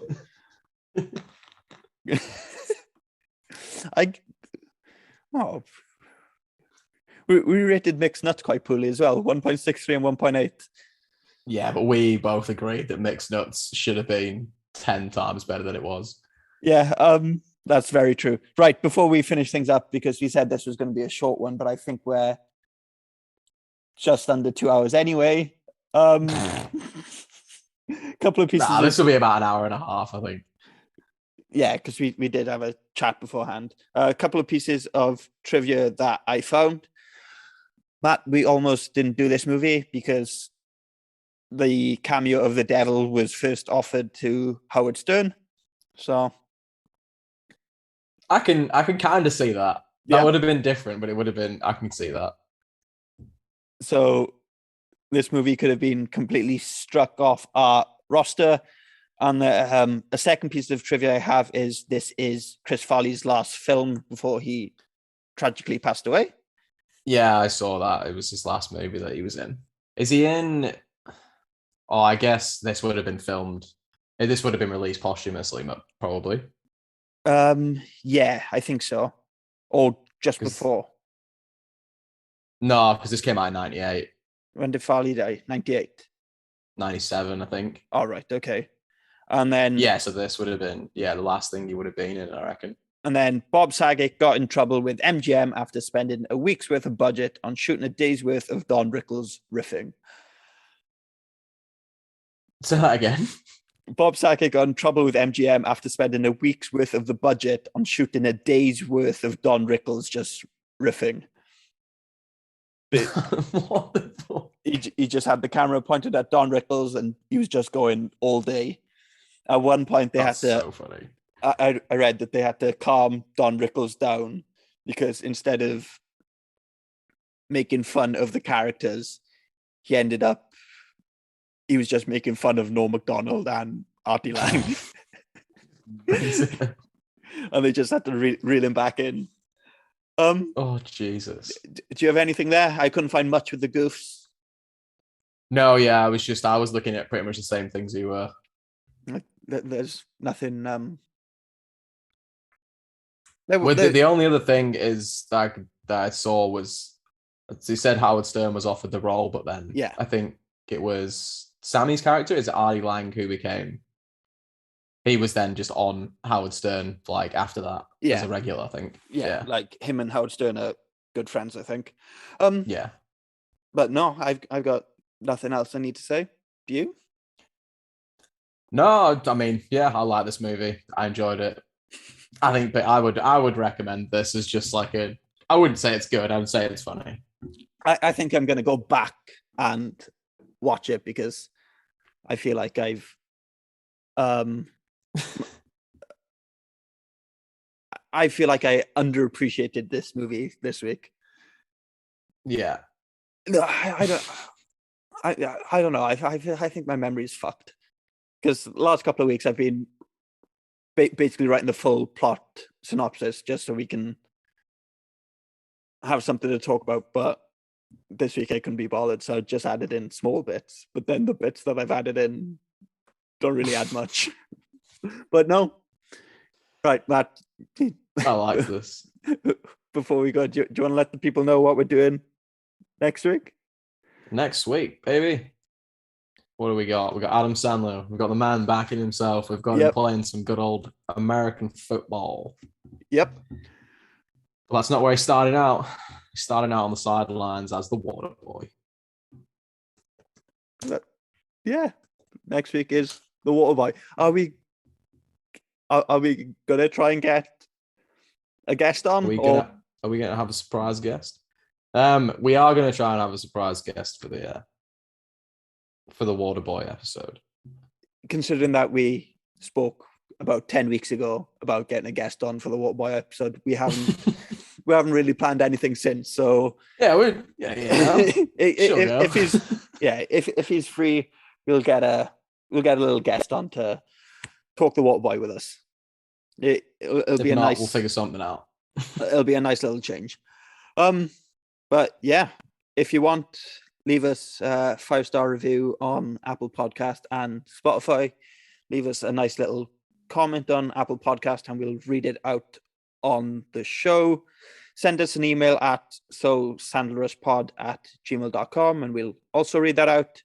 We rated Mixed Nuts quite poorly as well, 1.63 and 1.8. Yeah, but we both agreed that Mixed Nuts should have been 10 times better than it was. Yeah, that's very true. Right, before we finish things up, because we said this was going to be a short one, but I think we're just under 2 hours anyway. Couple of pieces. This will be about an hour and a half, I think. Yeah, because we did have a chat beforehand. A couple of pieces of trivia that I found. Matt, we almost didn't do this movie because the cameo of the devil was first offered to Howard Stern. So I can kind of see that. That would have been different, but it would have been. I can see that. So this movie could have been completely struck off our roster. And a second piece of trivia I have is this is Chris Farley's last film before he tragically passed away. Yeah, I saw that. It was his last movie that he was in. Is he in? Oh, I guess this would have been filmed. This would have been released posthumously, probably. Yeah, I think so. Or just before. No, because this came out in 98. When did Farley die? 98? 97, I think. All right, okay. And then... Yeah, so this would have been, the last thing he would have been in, I reckon. And then Bob Saget got in trouble with MGM after spending a week's worth of budget on shooting a day's worth of Don Rickles riffing. Say that again. Bob Saget got in trouble with MGM after spending a week's worth of the budget on shooting a day's worth of Don Rickles just riffing. What the fuck? He just had the camera pointed at Don Rickles and he was just going all day. At one point, they That's had to. so funny. I read that they had to calm Don Rickles down because instead of making fun of the characters, he was just making fun of Norm Macdonald and Artie Lang. And they just had to reel him back in. Oh, Jesus. Do you have anything there? I couldn't find much with the goofs. No, yeah, I was looking at pretty much the same things you were. There's nothing. The only other thing is that I saw was he said Howard Stern was offered the role, but then I think it was Sammy's character. Is it Artie Lang who became? He was then just on Howard Stern like after that as a regular, I think. Yeah, like him and Howard Stern are good friends, I think. Yeah. But no, I've got nothing else I need to say. Do you? No, I mean, yeah, I like this movie. I enjoyed it. I think that I would recommend this as just like I wouldn't say it's good. I would say it's funny. I think I'm going to go back and watch it because I feel like I've I feel like I underappreciated this movie this week. Yeah. No, I don't know. I think my memory is fucked because the last couple of weeks I've been basically writing the full plot synopsis just so we can have something to talk about. But this week I couldn't be bothered, so I just added in small bits. But then the bits that I've added in don't really add much. But no. Right, Matt. I like this. Before we go, do you want to let the people know what we're doing next week? Next week, baby. What do we got? We got Adam Sandler. We've got the man backing himself. We've got him playing some good old American football. Yep. But that's not where he's starting out. He's starting out on the sidelines as the water boy. Yeah. Next week is the water boy. Are we gonna try and get a guest on? Are we gonna have a surprise guest? We are gonna try and have a surprise guest for the water boy episode. Considering that we spoke about 10 weeks ago about getting a guest on for the water boy episode, we haven't really planned anything since. So if he's free, we'll get a little guest on to talk the water boy with us. It'll be nice. We'll figure something out. It'll be a nice little change. But yeah, if you want, leave us a 5-star review on Apple Podcast and Spotify. Leave us a nice little comment on Apple Podcast and we'll read it out on the show. Send us an email at sandlerouspod@gmail.com and we'll also read that out.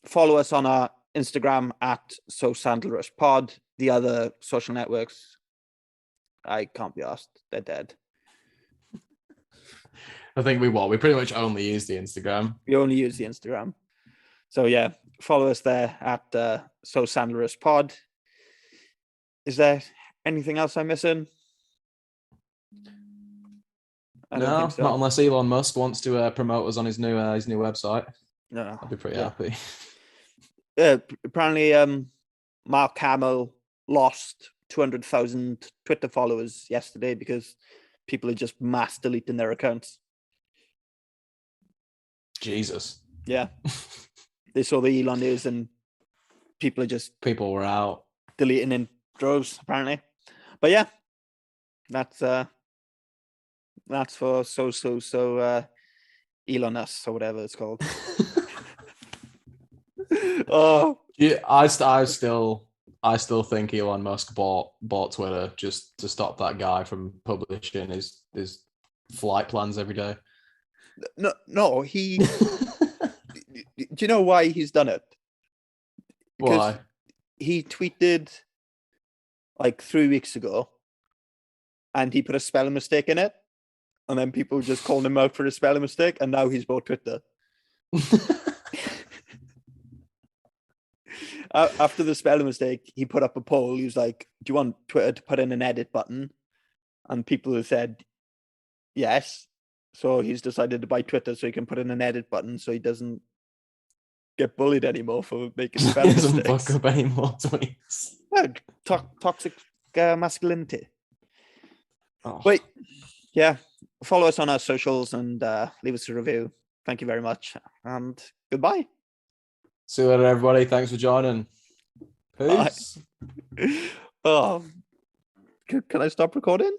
Follow us on our Instagram at sandlerouspod. The other social networks, I can't be asked. They're dead. I think we pretty much only use the Instagram. We only use the Instagram. So yeah, follow us there at Sandlerous Pod. Is there anything else I'm missing? I don't think so. Not unless Elon Musk wants to promote us on his new website. No, I'd be pretty happy. Apparently, Mark Hamill lost 200,000 Twitter followers yesterday because people are just mass deleting their accounts. Jesus. Yeah. They saw the Elon news and people were out deleting in droves, apparently. But yeah, that's for so Elon us or whatever it's called. Oh yeah, I still think Elon Musk bought Twitter just to stop that guy from publishing his flight plans every day. No, he. Do you know why he's done it? Because why? He tweeted like 3 weeks ago, and he put a spelling mistake in it, and then people just called him out for a spelling mistake, and now he's bought Twitter. After the spelling mistake, he put up a poll. He was like, "Do you want Twitter to put in an edit button?" And people have said yes. So he's decided to buy Twitter so he can put in an edit button so he doesn't get bullied anymore for making spelling Doesn't mistakes. fuck up any more tweets. Toxic masculinity. Oh. Wait, yeah. Follow us on our socials and leave us a review. Thank you very much. And goodbye. See you later, everybody. Thanks for joining. Peace. Oh, can I stop recording?